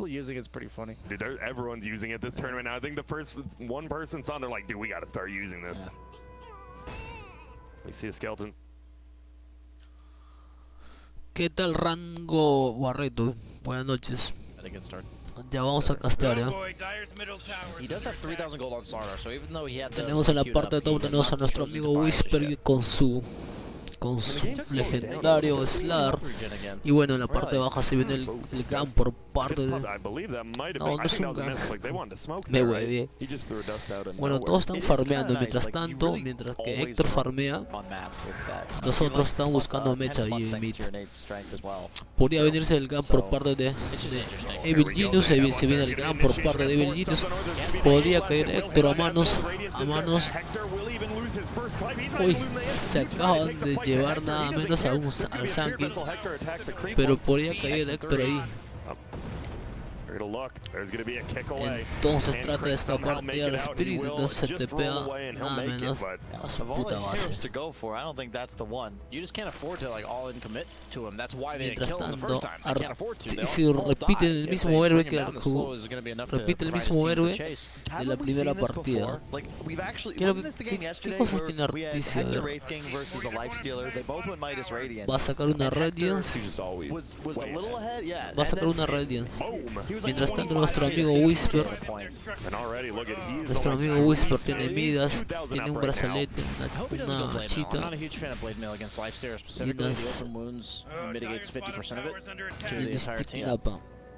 using it's pretty funny. Dude, everyone's using it this tournament now. I think the first one person saw, they're like, dude, we got to start using this. Yeah. We see a skeleton. ¿Qué tal Rango Barreto? Buenas noches. Ya vamos a castear, ¿ya? He does have 3,000 gold on Slardar, so even though he had tenemos en la parte de top, tenemos a nuestro amigo Whisper con su legendario Slar. Y bueno, en la parte baja se viene el GAM por parte de... No, no es un GAM. Me huevé. Bueno, todos están farmeando mientras tanto, mientras que Héctor farmea. Nosotros estamos buscando mecha ahí en mid. Podría venirse el GAM por parte de Evil Genius. Se viene el GAM por parte de Evil Genius. Podría caer Héctor a manos. Uy, se acaban de llevar nada menos al Sanky, pero podría caer Héctor ahí. Entonces trata de escapar y al Spirit, entonces se te pega nada menos a su puta base. You just can't afford to like all in commit to him. That's why they Mientras killed him the tanto, first time. They can't afford to. si repite el mismo héroe que repite el mismo héroe de la primera partida. ¿Qué cosas tiene Articia? Va a sacar una Radiance. Va a sacar una Radiance. Mientras tanto nuestro amigo Whisper tiene Midas, tiene un brazalete, una chita y unas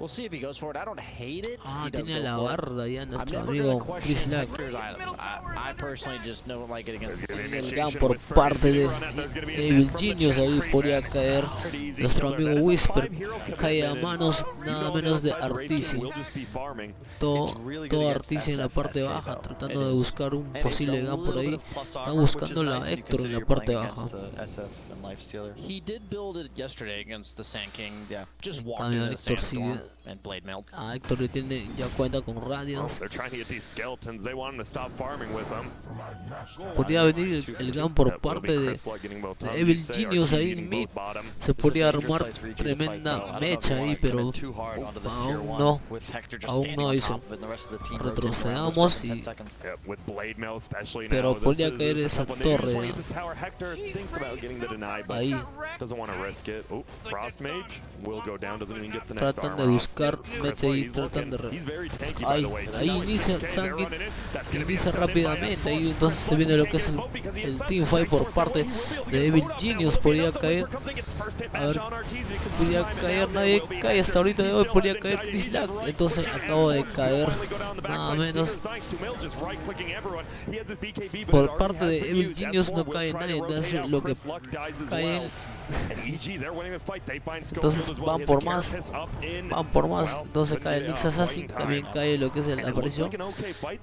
We'll see if he goes for it. I don't hate it. Tiene a la barda ya nuestro amigo Chris Lack. I personally just don't like it against el gun por parte de Evil Genius. Ahí podría caer nuestro amigo Whisper. Cae a manos nada menos de Articia. Todo Articia en la parte baja, tratando de buscar un posible gun por ahí. Están buscando la Héctor en la parte baja. He did build it yesterday against the Sand King. Yeah, just walked into the Sandstorm and Blade Melt. Héctor ya cuenta con Radiance. Podría venir el gun por parte de Evil Genius ahí en mid. Se podría armar tremenda mecha ahí, pero aún no hizo. Retrocedamos y... pero podría caer esa torre ahí. Tratan de buscar mete y tratan de ahí inicia rápidamente ahí, entonces se viene lo que es el teamfight por parte de Evil Genius. Podría caer, a ver, podría caer, nadie cae hasta ahorita de hoy, podría caer Chris Lack, entonces acabo de caer nada menos. Por parte de Evil Genius no cae nadie, entonces lo que cae, entonces van por más, entonces cae Nix Assassin, también cae lo que es la aparición,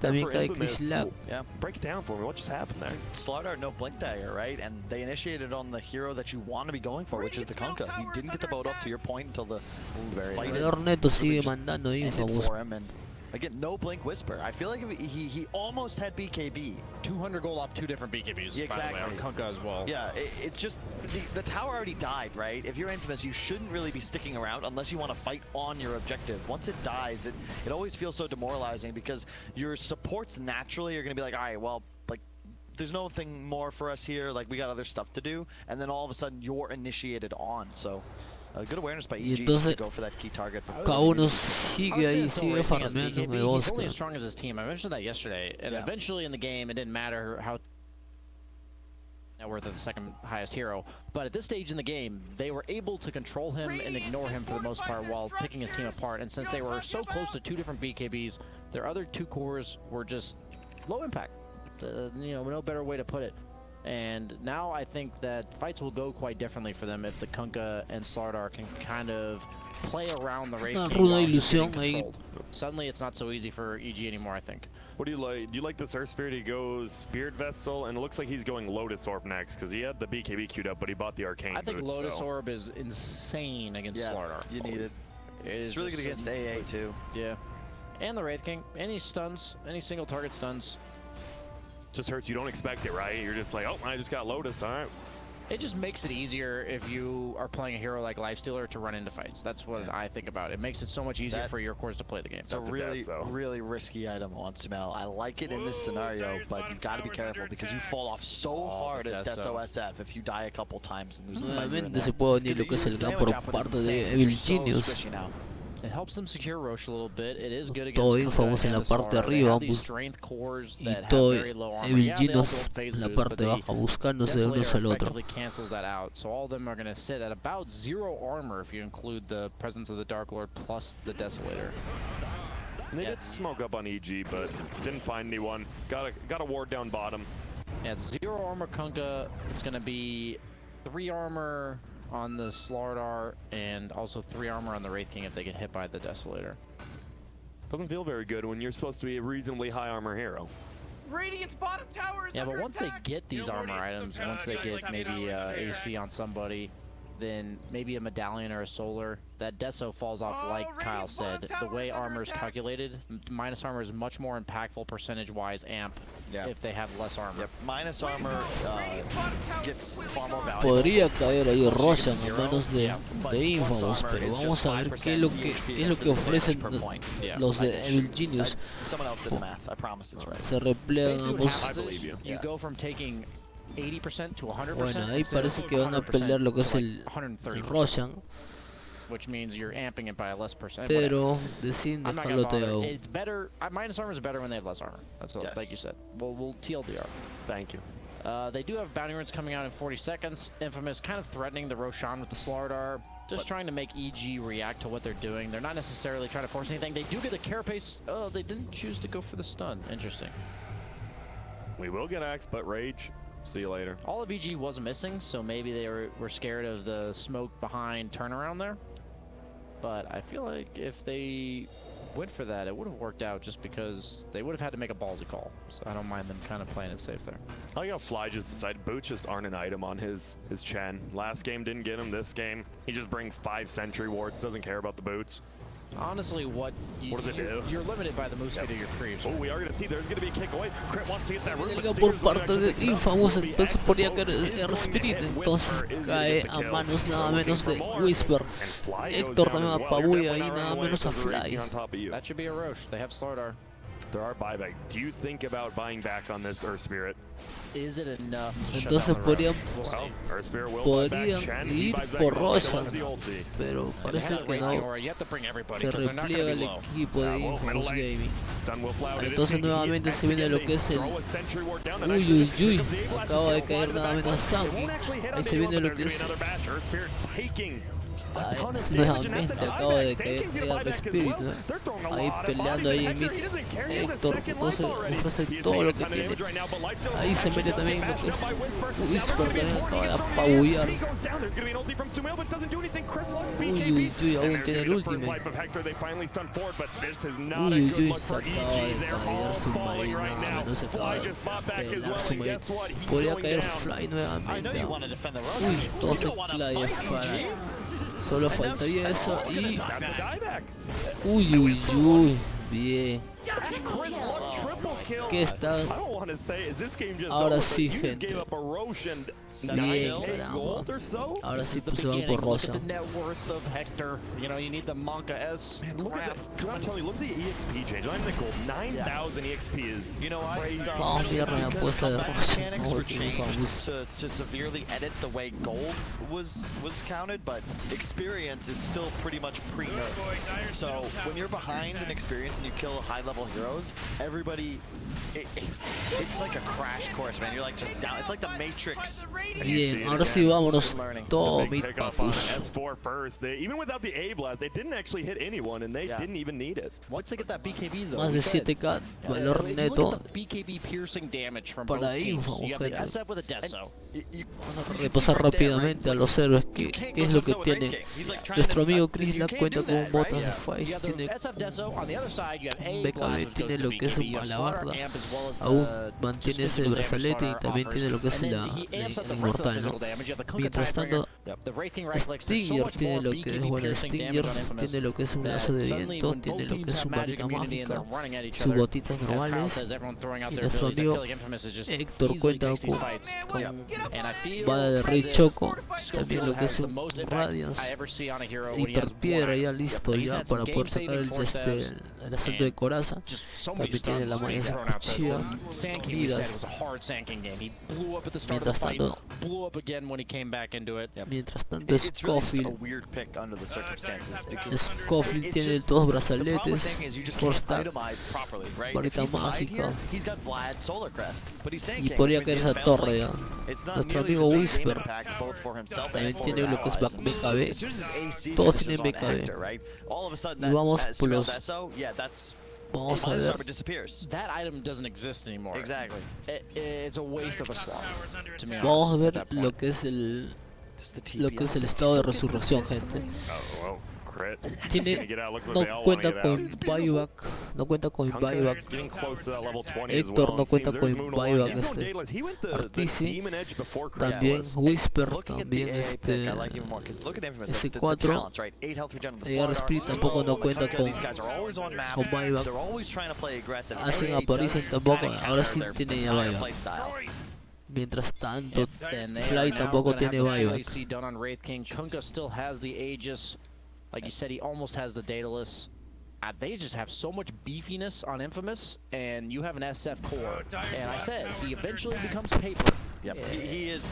también cae Chris Lack. Slardar no blink dagger, right? And they initiated on the hero that you want to be going for, which is the Kunkka. He didn't get the boat up to your point until the fight. El Neto sigue mandando infamos. Again, no blink whisper. I feel like he almost had BKB. 200 gold off 2 different BKBs, yeah, exactly. By the way, on Kunkka as well. Yeah, it's just the tower already died, right? If you're Infamous, you shouldn't really be sticking around unless you want to fight on your objective. Once it dies, it always feels so demoralizing because your supports naturally are going to be like, all right, well, like, there's nothing more for us here. Like, we got other stuff to do. And then all of a sudden, you're initiated on. So, good awareness by EG to go for that key target. Cada uno sigue ahí, sigue farmeando en el bosque. He's only as strong as his team. I mentioned that yesterday. And eventually in the game, it didn't matter how net worth of the second highest hero. But at this stage in the game, they were able to control him and ignore him for the most part while picking his team apart. And since they were so close to 2 different BKBs, their other 2 cores were just low impact. No better way to put it. And now I think that fights will go quite differently for them if the Kunkka and Slardar can kind of play around the Wraith King while he's getting controlled. Suddenly it's not so easy for EG anymore, I think. What do you like? Do you like this Earth Spirit? He goes Spirit Vessel, and it looks like he's going Lotus Orb next because he had the BKB queued up, but he bought the Arcane. I think Lotus Orb is insane against Slardar. You need it. It's really good against AA too. Yeah. And the Wraith King. Any stuns, any single target stuns. Just hurts. You don't expect it, right? You're just like, oh, I just got Lotus. All right. It just makes it easier if you are playing a hero like Lifestealer to run into fights. That's what I think about. It makes it so much easier for your cores to play the game. It's a really risky item on Sumail. I like it in this scenario, but you've got to be careful because you fall off so hard as Deso SF if you die a couple times. Nuevamente se puede venir lo que es el campo por parte de Evil Genius. It helps them secure Roche a little bit. It is good against todo infamos en la parte de arriba y todo Evil Genius en la parte baja buscándose de unos al otro. Cancels that out. So all of them are going to sit at about 0 armor if you include the presence of the Dark Lord plus the Desolator. And they did smoke up on EG, but didn't find anyone. Got a ward down bottom. Yeah, it's 0 armor Kunkka. It's going to be 3 armor on the Slardar and also 3 armor on the Wraith King if they get hit by the Desolator. Doesn't feel very good when you're supposed to be a reasonably high armor hero. Radiant's bottom tower is but under once attack. they get these armor items, once they get maybe AC on somebody, then maybe a medallion or a solar. That Deso falls off, like Kyle said. The way armor is calculated, minus armor is much more impactful percentage-wise amp if they have less armor. Yep. Minus armor gets far more valuable. Podría caer ahí Roshan a manos de Infamous, pero vamos a ver qué es lo que ofrecen los de Evil Genius. Se replegan ambos. You go from taking 80% to 100%. Bueno, ahí parece que van a pelear lo que es el Roshan. Which means you're amping it by a less percent. Pero deciden dejarlo todo. It's better. Minus armor is better when they have less armor. That's what, like you said. We'll TLDR. Thank you. They do have bounty runes coming out in 40 seconds. Infamous kind of threatening the Roshan with the Slardar. Just trying to make EG react to what they're doing. They're not necessarily trying to force anything. They do get a carapace. Oh, they didn't choose to go for the stun. Interesting. We will get Axe, but Rage. See you later. All of EG was missing, so maybe they were scared of the smoke behind turnaround there. But I feel like if they went for that, it would have worked out just because they would have had to make a ballsy call. So I don't mind them kind of playing it safe there. I like how Fly just decided boots just aren't an item on his Chen. Last game didn't get him. This game, he just brings 5 sentry wards, doesn't care about the boots. Honestly, what does it do? You're limited by the move speed of your creeps. Oh, we are going to see there's going to be a kick away. Crit wants to get that room, por parte de Infamous, entonces podría caer Spirit, entonces cae a manos nada menos de Whisper. Héctor también apabulla ahí nada menos a Fly. That should be a Roche. They have Slardar. There are buyback. Do you think about buying back on this Earth Spirit? Is it enough? Entonces podrían ir por Roshan, pero parece que no. Se repliega el equipo de Infamous Gaming. Entonces nuevamente se viene lo que es el... Uy, uy, uy. Acaba de caer nada menos Sanky. Ahí se viene lo que es... Nuevamente acaba de caer el Spirit, ¿no? Ahí peleando ahí en mid. Héctor entonces ofrece todo lo que tiene. Ahí se mete también lo que es Whisper, también acaba de apabullar. Uy, uy, uy, aún tiene el ultimate. Uy, uy, uy, se acaba de caer Submarine, no se acaba de pelar Submarine. Podría caer Fly nuevamente. Uy, todo se claya para... Solo faltaría eso y... Uy, uy, uy. Bien. ¿Qué está? Ahora sí, gente. Bien, caramba. Ahora sí pues se van por Rosa. Vamos a mirar la apuesta de Rosa. To severely edit the way gold was counted, but experience is still pretty much pre-nerf. So when you're behind in experience and you kill high-level heroes, everybody, it's like a crash course, man. You're like just down. It's like the Matrix. Bien, ahora sí vámonos todo mid papus. S4 first. Even without the A blast, it didn't actually hit anyone, and they didn't even need it. Once they get that BKB though, más de 7k valor neto BKB piercing damage from para Infamous, gente. Vamos a repasar rápidamente a los héroes qué es lo que tiene. Nuestro amigo Chris la cuenta con botas de Face, tiene BKB, tiene lo que es un alabarda, aún mantiene ese brazalete y también tiene lo que es la inmortal, ¿no? Mientras tanto, Stinger tiene lo que es, bueno, Stinger tiene lo que es un lazo de viento, tiene lo que es su varita mágica, sus botitas normales, y nuestro amigo Héctor cuenta con bala de Rey Choco, también lo que es un Radiance, hiperpiedra ya listo ya para poder sacar el asalto de coraza. También tiene la malla cuchilla, vidas. Mientras tanto Scofield tiene todos brazaletes, Forstack, varita mágica, y podría caer esa torre ya. Nuestro amigo Whisper también tiene lo que es BKB, todos tienen BKB. Y vamos por los... Vamos a ver. Vamos a ver lo que es el estado de resurrección, gente. Crit. Tiene, no cuenta con buyback. No cuenta con buyback. Getting close to that level 20 as Héctor well. no It cuenta seems con theirs moving buyback. along. He's going daedalus. He went the Artici, Demon Edge before también Crit. Whisper, Looking at también the AA pick, I like even more, 'cause look at Infamous, the S4. talents, right? 8 health regen on the AR Slaughter. Spirit tampoco no cuenta con These guys are always on map. buyback. They're always trying to play aggressive. Hacen AA apariencia does tampoco. kinda Ahora counter sí their tiene ya entire buyback. playstyle. Mientras tanto, And they Fly are now tampoco gonna have tiene the buyback. AC done on Wraith King. Kunkka still has the Aegis. Like you said, he almost has the Daedalus. They just have so much beefiness on Infamous, and you have an SF core. And I said, he eventually becomes paper. Yep. He is.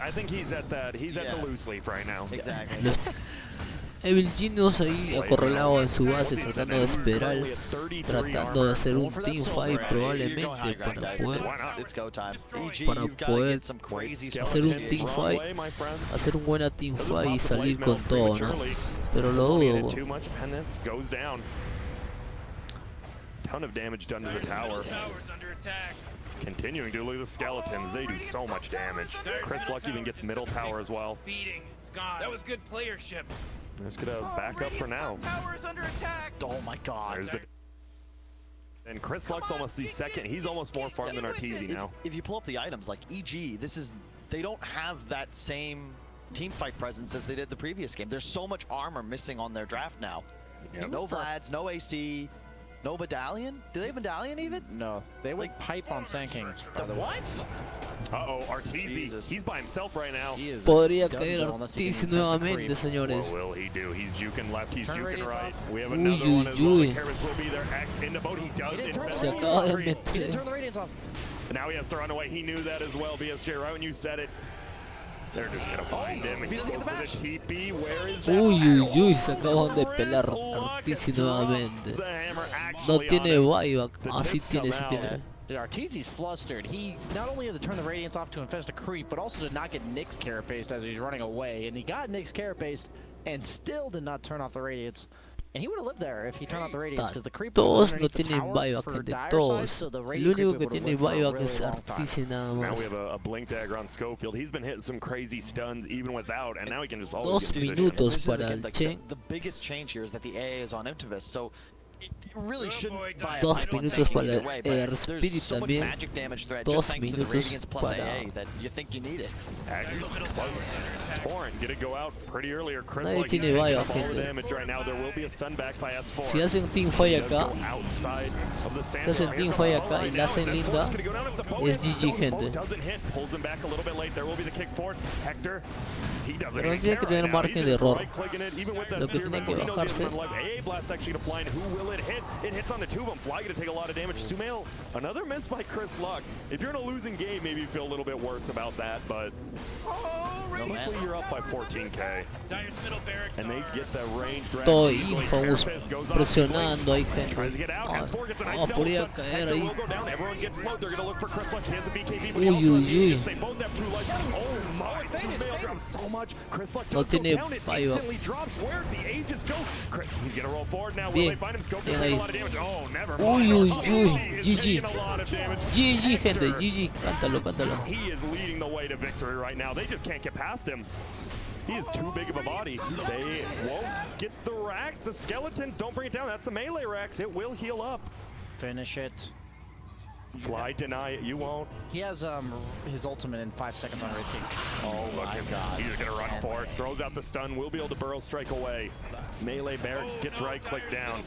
I think he's at that. He's at the loose leaf right now. Exactly. Los Evil Genius ahí acorralado en su base, tratando de esperar, tratando de hacer un teamfight probablemente para It's go time. EG, para you've gotta poder get some crazy hacer un teamfight, hacer un buena teamfight y salir con todo, ¿no? Pero lo dudo. Too much penance goes down. Ton of damage done to the tower. Continuing to look at the skeletons, they do so much damage. Chris Luck even gets middle tower as well. That was good playership. Just gonna back up for now. Oh my god. And Chris Luck's almost the second. He's almost more farm than Arteezy now. If you pull up the items like EG, they don't have that same team fight presence as they did the previous game. There's so much armor missing on their draft now. Yep. No Vlads, no AC, no medallion. Do they have medallion even? No, they would pipe on Sand King. What? Uh-oh, Arteezy, he's by himself right now. Podría caer Arteezy nuevamente, señores. What will he do? He's juking left, he's juking right. We have Uy, another one as uy, well. uy. The Carrots will be there. X in the boat. He does. Se acaba de meter. Turn the radiance off. Now he has to run away. He knew that as well, BSJ, right when you said it. They're just gonna find him. He doesn't get the TP. Where is that? Uy, uy, uy, se acaban de pelar Arteezy nuevamente. No tiene buyback. Ah, sí tiene, sí tiene. Dude, Arteezy's flustered. He not only had to turn the radiance off to infest a creep, but also to not get Nyx carapaced as he's running away. And he got Nyx carapaced and still did not turn off the radiance. And he would have lived there if he turned off the radiance, because the creep Todos no tienen buyback, gente, todos. El único que tiene buyback es Arteezy nada Now más. we have a blink dagger on Schofield. He's been hitting some crazy stuns even without, and now he can just always Dos get minutos position. para el Chen. The biggest change here is that the AA is on Infamous, so it really shouldn't buy a Dos pipe on minutos Sand King para either way, but el Spirit there's so much también. magic damage threat Dos just thanks to the minutos Radiance plus para AA that you think you need it. X. Torrent, get it go out pretty earlier. Chris Nadie like tiene takes buyback, up all the gente. damage right now. There will be a stun back by S4. Si hacen teamfight Does acá, go outside of the sand. si hacen teamfight acá y la hacen linda, es GG, gente. Doesn't hit, pulls him back a little bit late. There will be the kick forward. Hector, he doesn't Pero no even tiene que care tener right now. margen He's de just error. right-clicking it, even with that Lo que spear tiene que missile, he knows he bajarse. doesn't live. AA blast actually deploying. Who will it hit? It hits on the two of them. Fly gonna take a lot of damage. Sumail, another miss by Chris Luck. If you're in a losing game, maybe you feel a little bit worse about that, but luckily you're up by 14k. And they get the range. todo Infamous presionando ahí, gente. Ah, podría caer ahí. Uy, uy, uy. No tiene buyback. Bien, bien ahí. Uy, uy, uy. GG. GG, gente. GG. Cántalo, cántalo. He is leading the way to victory right now. They just can't get past him. He is too big of a body. They won't get the racks. The skeletons don't bring it down. That's a melee racks. It will heal up. Finish it. Fly, deny it. You won't. He has his ultimate in 5 seconds on Wraith King. Oh my God. He's gonna run for it. Throws out the stun. Will be able to burrow strike away. Melee barracks gets right click down.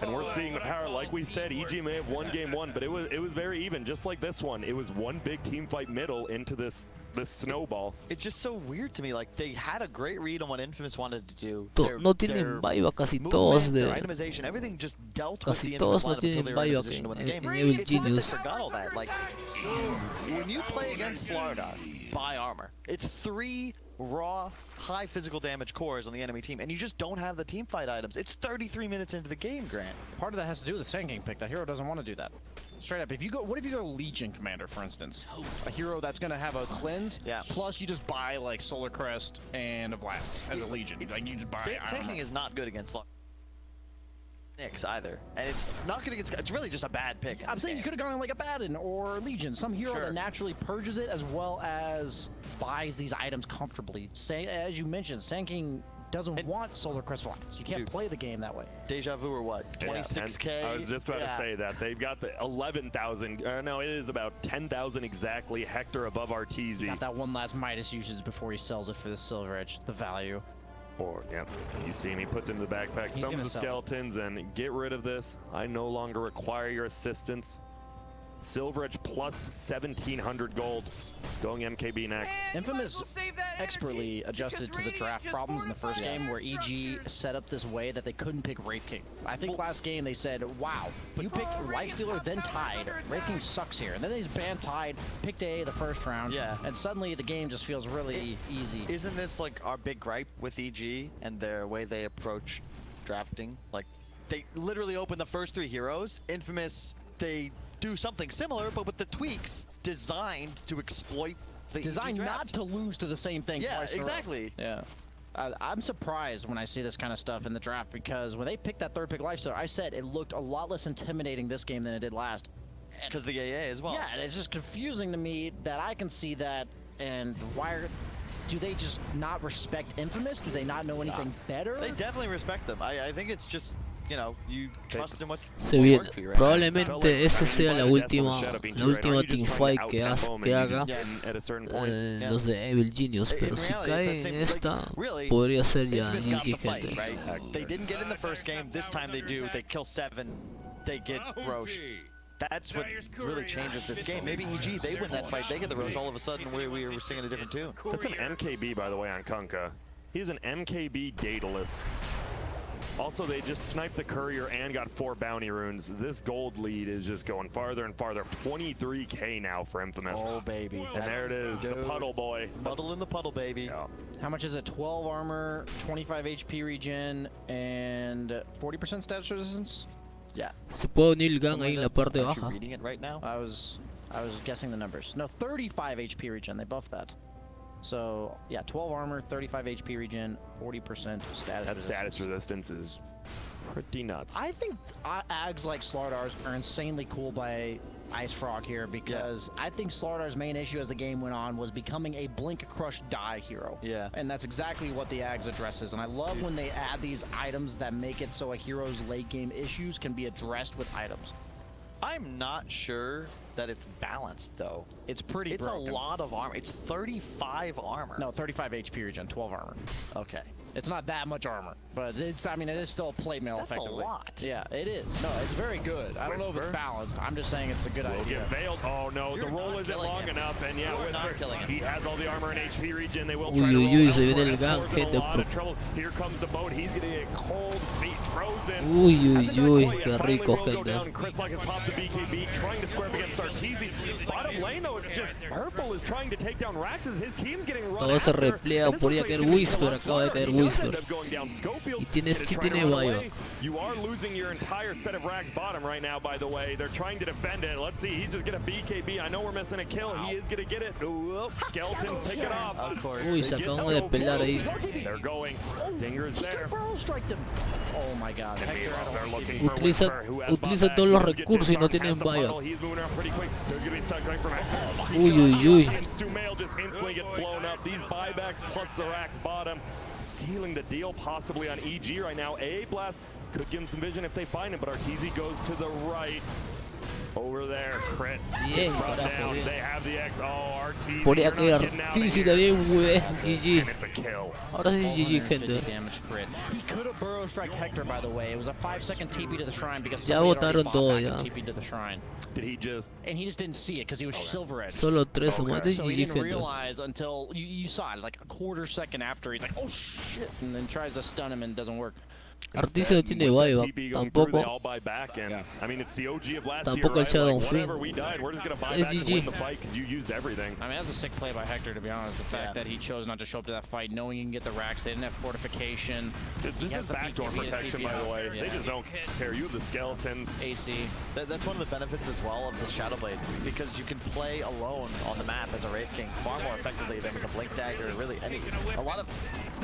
And we're seeing the power. Like we said, EG may have won game one, but it was very even. Just like this one, it was one big team fight middle into this snowball. It's just so weird to me. Like they had a great read on what Infamous wanted to do. No tienen buyback casi todos de. Itemization, everything just dealt with Casi the todos Infamous no lineup until tienen they were in a buyback position to win the en game. Evil It's as if they Genius. forgot all that. Like when you play against Florida, buy armor. It's 3 raw, high physical damage cores on the enemy team, and you just don't have the team fight items. It's 33 minutes into the game, Grant. Part of that has to do with the Sand King pick. That hero doesn't want to do that. Straight up, what if you go Legion Commander, for instance? A hero that's going to have a cleanse, plus you just buy like Solar Crest and a Blast as a Legion. Like you just buy Sand King is not good against Nyx either, and it's not good against. It's really just a bad pick. I'm saying you could have gone like a Baden or Legion, some hero that naturally purges it as well as buys these items comfortably. Say, as you mentioned, Sand King doesn't want Solar Crystal Lights. You can't play the game that way. Deja Vu or what? 26K? I was just about to say that. They've got the 11,000. No, it is about 10,000 exactly. Hector above Arteezy. Got that one last Midas usage before he sells it for the Silver Edge. The value. Or, yep, you see him, he puts into the backpack some of the skeletons and get rid of this. I no longer require your assistance. Silver Edge plus 1,700 gold. Going MKB next. Infamous expertly adjusted to the draft problems in the first game where EG set up this way that they couldn't pick Wraith King. I think last game they said, wow, you picked Lifestealer, then Tide. Wraith King sucks here. And then they just banned Tide, picked A the first round. Yeah. And suddenly the game just feels really easy. Isn't this like our big gripe with EG and their way they approach drafting? Like, they literally open the first 3 heroes. Infamous, they do something similar, but with the tweaks designed to exploit the designed not to lose to the same thing. Yeah, twice in a row. exactly. Yeah. I'm surprised when I see this kind of stuff in the draft because when they picked that 3rd pick Lifestealer, I said it looked a lot less intimidating this game than it did last. Because the AA as well. Yeah, and it's just confusing to me that I can see that, and do they just not respect Infamous? Do they not know anything better? They definitely respect them. I think it's just, you know, you trust in what Se viene, probablemente ese sea la última teamfight que haga los de Evil Genius, pero si cae en esta, podría ser ya GG, gente. They didn't get in the first game, this time they do. They kill 7, they get Roche. That's what really changes this game. Maybe EG, they win that fight, they get the Roche, all of a sudden we were singing a different tune. That's an MKB, by the way, on Kunkka. He's an MKB Daedalus. Also, they just sniped the Courier and got 4 bounty runes. This gold lead is just going farther and farther. 23K now for Infamous. Oh, baby. And there it is, the puddle boy. Puddle in the puddle, baby. Yeah. How much is it? 12 armor, 25 HP regen, and 40% status resistance? Yeah. Se puede unir el gang ahí en la parte baja. Reading it right now? I was guessing the numbers. No, 35 HP regen. They buffed that. So, yeah, 12 armor, 35 HP regen, 40% status resistance. That status resistance is pretty nuts. I think Ags like Slardars are insanely cool by Ice Frog here because I think Slardar's main issue as the game went on was becoming a blink, crush, die hero. Yeah. And that's exactly what the Ags addresses. And I love when they add these items that make it so a hero's late game issues can be addressed with items. I'm not sure that it's balanced, though. It's pretty It's broken. a lot of armor. It's 35 armor. No, 35 HP regen, 12 armor. Okay. It's not that much armor, but it's, I mean, it is still a plate mail effectively. That's a lot. Yeah, it is. No, it's very good. I don't know if it's balanced. I'm just saying it's a good idea. Get veiled. Oh no, the roll isn't long enough, and yeah, Whisper, he has all the armor and HP regen. They will try to roll se viene el gang, gente. Here comes the boat. He's gonna get cold feet frozen. Qué rico, gente. Chris like has popped the BKB, trying to square up against Arteezy. Bottom lane though, it's just Purple is trying to take down Raxes. His team's getting run. Todo se repliega, podría caer Whisper, acaba de caer Whisper. Y sí tiene Bio. You are losing your entire set of Rags bottom right now, by the way. They're trying to defend it. Let's see, he's just gonna BKB. I know we're missing a kill. He is gonna get it. Ooh, Skeletons take it off. Of course. Uy, se acabamos de pelear ahí. They're going. Fingers there. Strike them. Oh my god. They're looking for Utiliza todos los recursos y no tienen Bio. He's moving around pretty quick. There's gonna be stuck right from Uy. And Sumail just instantly gets blown up. These buybacks plus the Rax bottom sealing the deal possibly on EG right now. AA Blast could give him some vision if they find him, but Arteezy goes to the right. Over there, crit. Bien, brought carajo, down. bien. They have the X. Oh, Arteezy. Podría caer Arteezy también, güey. GG. And it's a kill. Ahora sí GG, gente. Damage crit. He could have burrow strike Hector, by the way. It was a 5-second TP to the shrine because Ya somebody had already botaron bought todo, back ya. and TP to the shrine. Did he just... And he just didn't see it because he was Silver Edge. Solo 3 más de So he GG, didn't gente. realize until you saw it, like a quarter second after. He's like, oh shit, and then tries to stun him and it doesn't work. Arteezy no tiene Bio, tampoco. Tampoco el Shadow Fin. Es GG. I mean, that's a sick play by Hector, to be honest. The fact that he chose not to show up to that fight, knowing he can get the Rax. They didn't have fortification. This is backdoor protection, by the way. They just don't care. You have the skeletons. AC. That's one of the benefits as well of the Shadowblade, because you can play alone on the map as a Wraith King far more effectively than with a Blink Dagger. Really, a lot of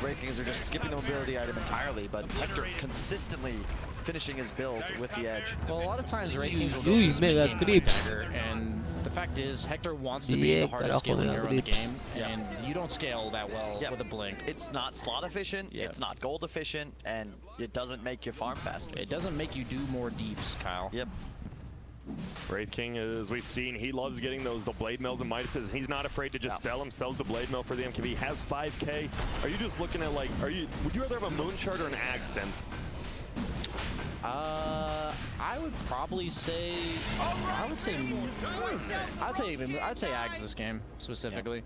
Wraith Kings are just skipping the mobility item entirely, but Hector Hector consistently finishing his build with the edge. Well, a lot of times Wraith Kings will go Uy, for mega game creeps. dagger, and the fact is Hector wants to be the hardest scaling hero in the game, and you don't scale that well with a blink. It's not slot efficient, it's not gold efficient, and it doesn't make you farm faster. It doesn't make you do more deeps, Kyle. Yep. Wraith King, as we've seen, he loves getting the blade mills and Midases. He's not afraid to just sell them, sells the blade mill for the MKB, has 5k. Are you just looking at like, would you rather have a Moon Shard or an Ag Synth? I would probably say, I'd say Ags this game specifically. Yeah.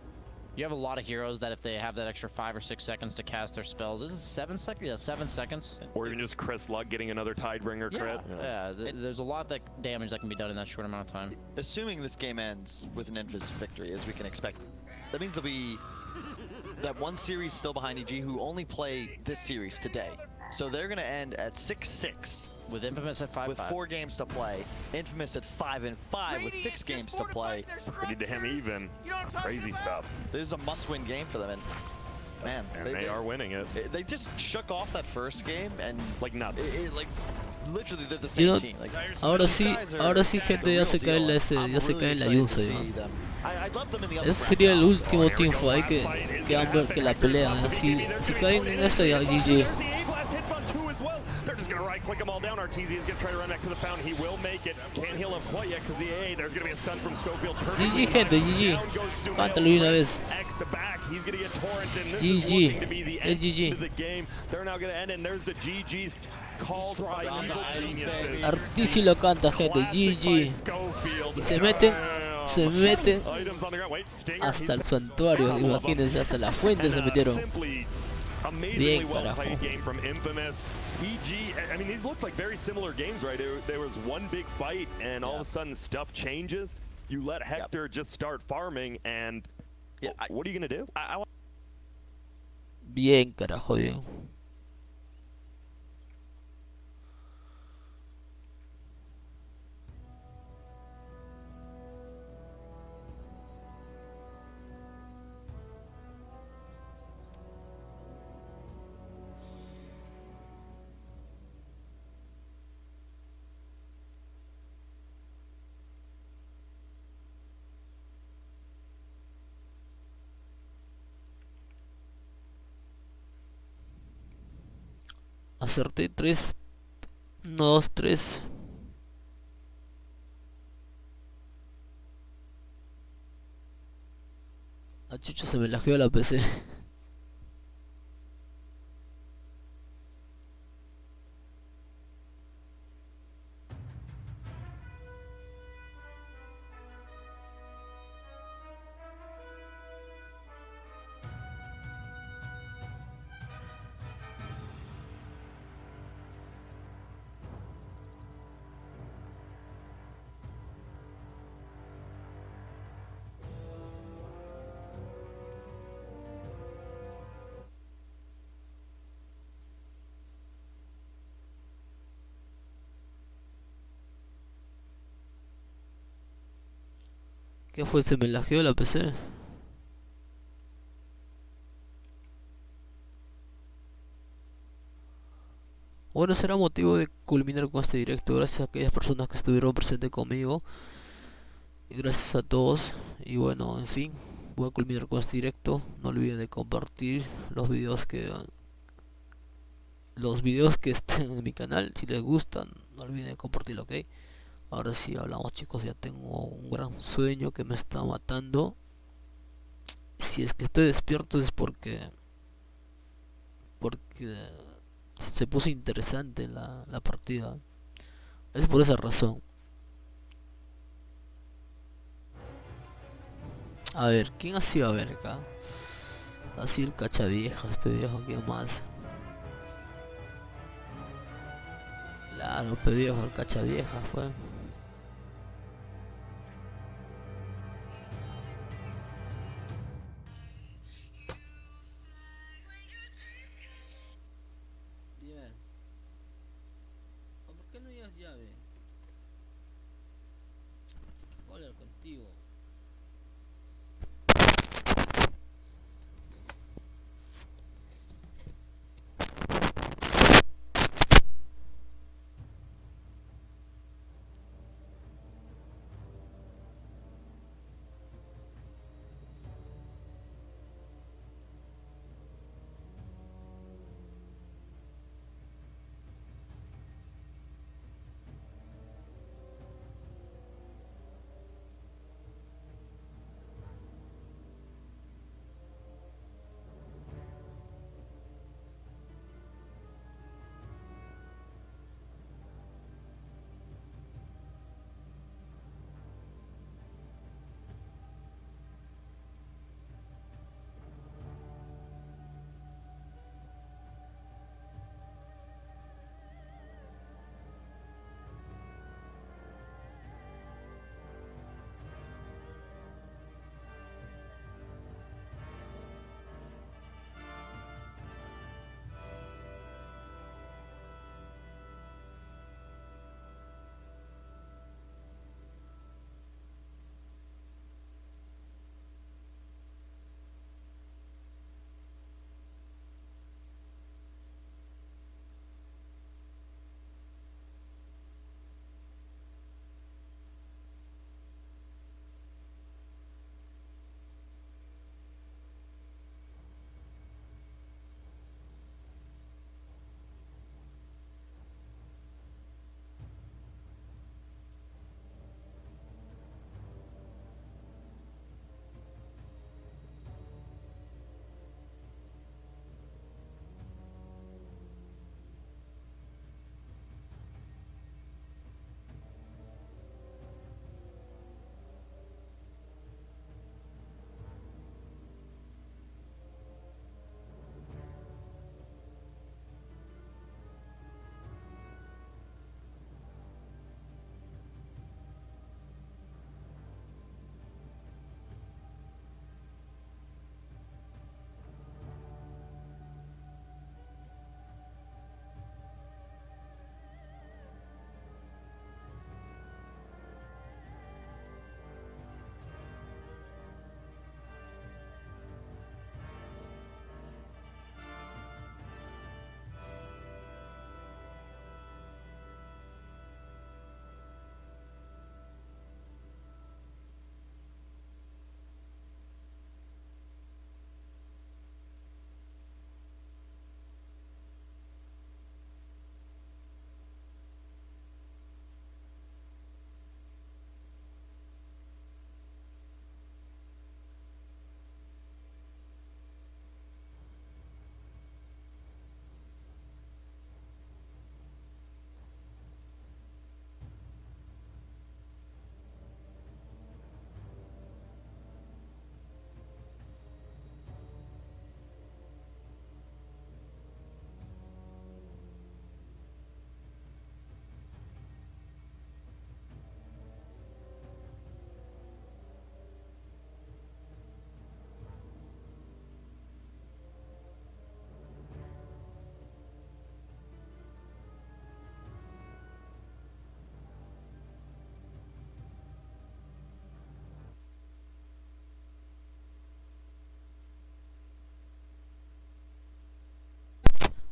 You have a lot of heroes that if they have that extra 5 or 6 seconds to cast their spells, is it 7 seconds? Yeah, 7 seconds. Or even just Chris Luck getting another Tidebringer crit. There's a lot of damage that can be done in that short amount of time. Assuming this game ends with an Infamous victory, as we can expect, that means there'll be that one series still behind EG who only play this series today. So they're going to end at 6-6. With Infamous at 5-5. With 4 games to play. Infamous at 5-5 with 6 games to play. Pretty to him even. Crazy stuff. This is a must-win game for them, and man, they are winning it. They just shook off that first game and like nothing. Like literally they're the same team. Like, ahora sí gente ya se cae en la Yunza. Ese sería el último teamfight que la pelean. Si caen en esta ya GG. They're just going to right-click them all down. Arteezy is going to try to run back to the fountain. He will make it. Can't heal him quite yet because the AA, there's going to be a stun from Schofield. GG, gente, GG. Cántalo una vez. X to back. He's going to get torrent, and this GG. is looking to be the end GG. of the game. They're now going to end, and there's the GGs called by Evil Geniuses. Arteezy lo canta, gente, GG. Y se meten hasta el santuario, imagínense, hasta la fuente se metieron. Amazingly well played game from Infamous. EG, I mean, these looked like very similar games, right? There was one big fight, and all of a sudden stuff changes. You let Hector just start farming, and what are you going to do? Bien, carajo, bien. Acerté 3, 1, 2, 3. A Chucho se me lajeó la PC. ¿Qué fue? ¿Se me lajeó la PC? Bueno, será motivo de culminar con este directo. Gracias a aquellas personas que estuvieron presentes conmigo. Y gracias a todos. Y bueno, en fin, voy a culminar con este directo. No olviden de compartir los videos que estén en mi canal. Si les gustan, no olviden de compartirlo, ¿ok? Ahora sí hablamos, chicos. Ya tengo un gran sueño que me está matando. Si es que estoy despierto es porque se puso interesante la partida. Es por esa razón. A ver, ¿quién ha sido a ver acá? Ha sido el cachaviejas, pedeviejo, ¿quién más? Claro, pedeviejo, el cachaviejas fue. ¿Por qué no llevas llave? Voy a hablar contigo.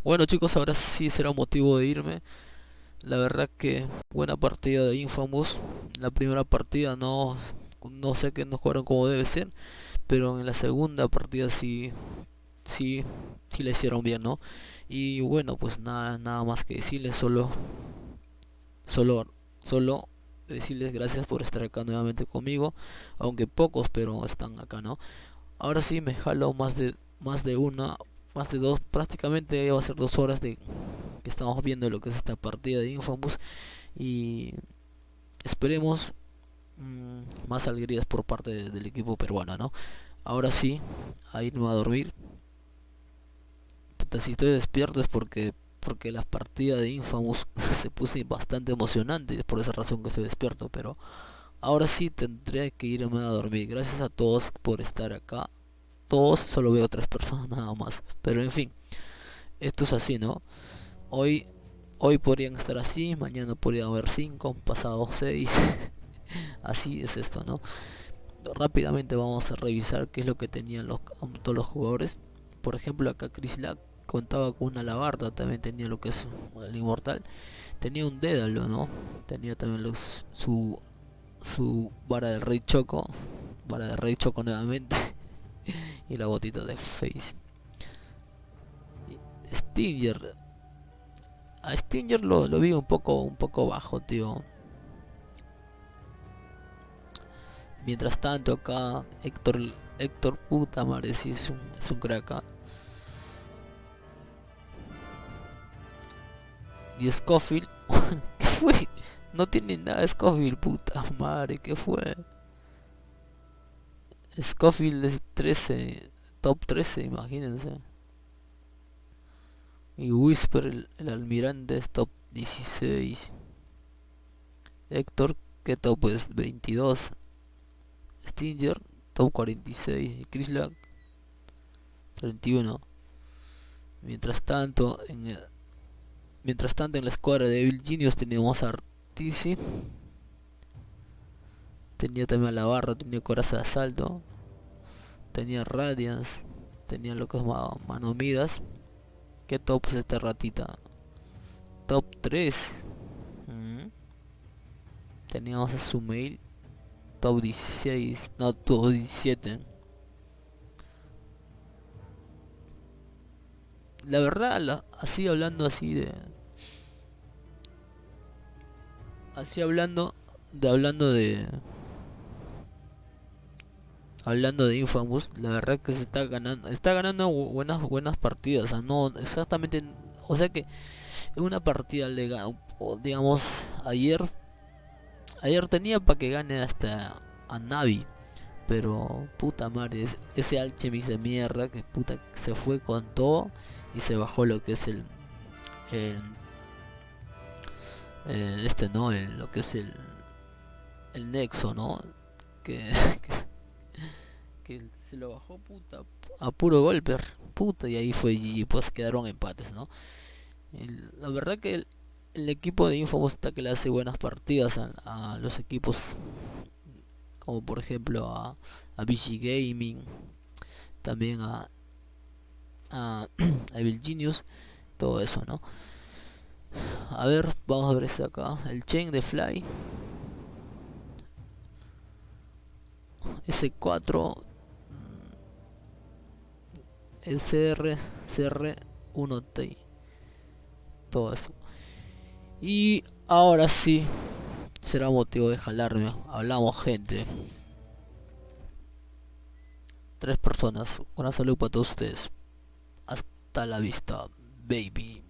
Bueno chicos, ahora sí será motivo de irme. La verdad que buena partida de Infamous. La primera partida no sé que no jugaron como debe ser, pero en la segunda partida sí, sí la hicieron bien, ¿no? Y bueno, pues nada más que decirles, solo, solo decirles gracias por estar acá nuevamente conmigo, aunque pocos, pero están acá, ¿no? Ahora sí me jalo más de dos, prácticamente va a ser 2 horas de que estamos viendo lo que es esta partida de Infamous y esperemos más alegrías por parte del equipo peruano, ¿no? Ahora sí, a irme a dormir. Puta, si estoy despierto es porque la partida de Infamous se puso bastante emocionante y es por esa razón que estoy despierto, pero ahora sí tendré que irme a dormir. Gracias a todos por estar acá. Todos, solo veo 3 personas nada más, pero en fin, esto es así, ¿no? Hoy podrían estar así, mañana podrían haber 5, pasado 6. Así es esto, ¿no? Rápidamente vamos a revisar qué es lo que tenían todos los jugadores. Por ejemplo, acá Chris Lack contaba con una alabarda, también tenía lo que es el inmortal. Tenía un dédalo, ¿no? Tenía también su vara del rey Choco. Vara del rey Choco nuevamente. Y la botita de Face. Stinger. A Stinger lo vi un poco bajo, tío. Mientras tanto acá Héctor puta madre, sí es un crack acá. Y Scofield, ¿qué fue? No tiene nada Scofield, puta madre, ¿qué fue? Scofield es 13, top 13, imagínense. Y Whisper, el almirante, es top 16. Héctor, ¿qué top es? 22. Stinger, top 46. Y Chris Lack, 31. Mientras tanto, en la escuadra de Evil Genius teníamos a Artisi. Tenía también a la barra, tenía coraza de asalto. Tenía Radiance. Tenía lo que es Manomidas. ¿Qué top es esta ratita? Top 3. Teníamos a Sumail. Top 16. No, top 17. La verdad, así hablando así de... Así hablando de Infamous, la verdad que se está ganando buenas partidas, o sea, no exactamente, o sea que en una partida digamos, ayer tenía para que gane hasta a Navi, pero puta madre, ese alchemist de mierda que puta se fue con todo y se bajó lo que es el ¿no? Lo que es el nexo, ¿no? Que, que se lo bajó puta a puro golpe, puta, y ahí fue GG, pues quedaron empates, ¿no? La verdad que el equipo de Infamous está que le hace buenas partidas a los equipos, como por ejemplo a BG Gaming, también a Evil Genius, todo eso, ¿no? A ver, vamos a ver este acá, el Chain de Fly S4 CR1T, todo eso. Y ahora sí será motivo de jalarme. Hablamos, gente. 3 personas. Una salud para todos ustedes. Hasta la vista, baby.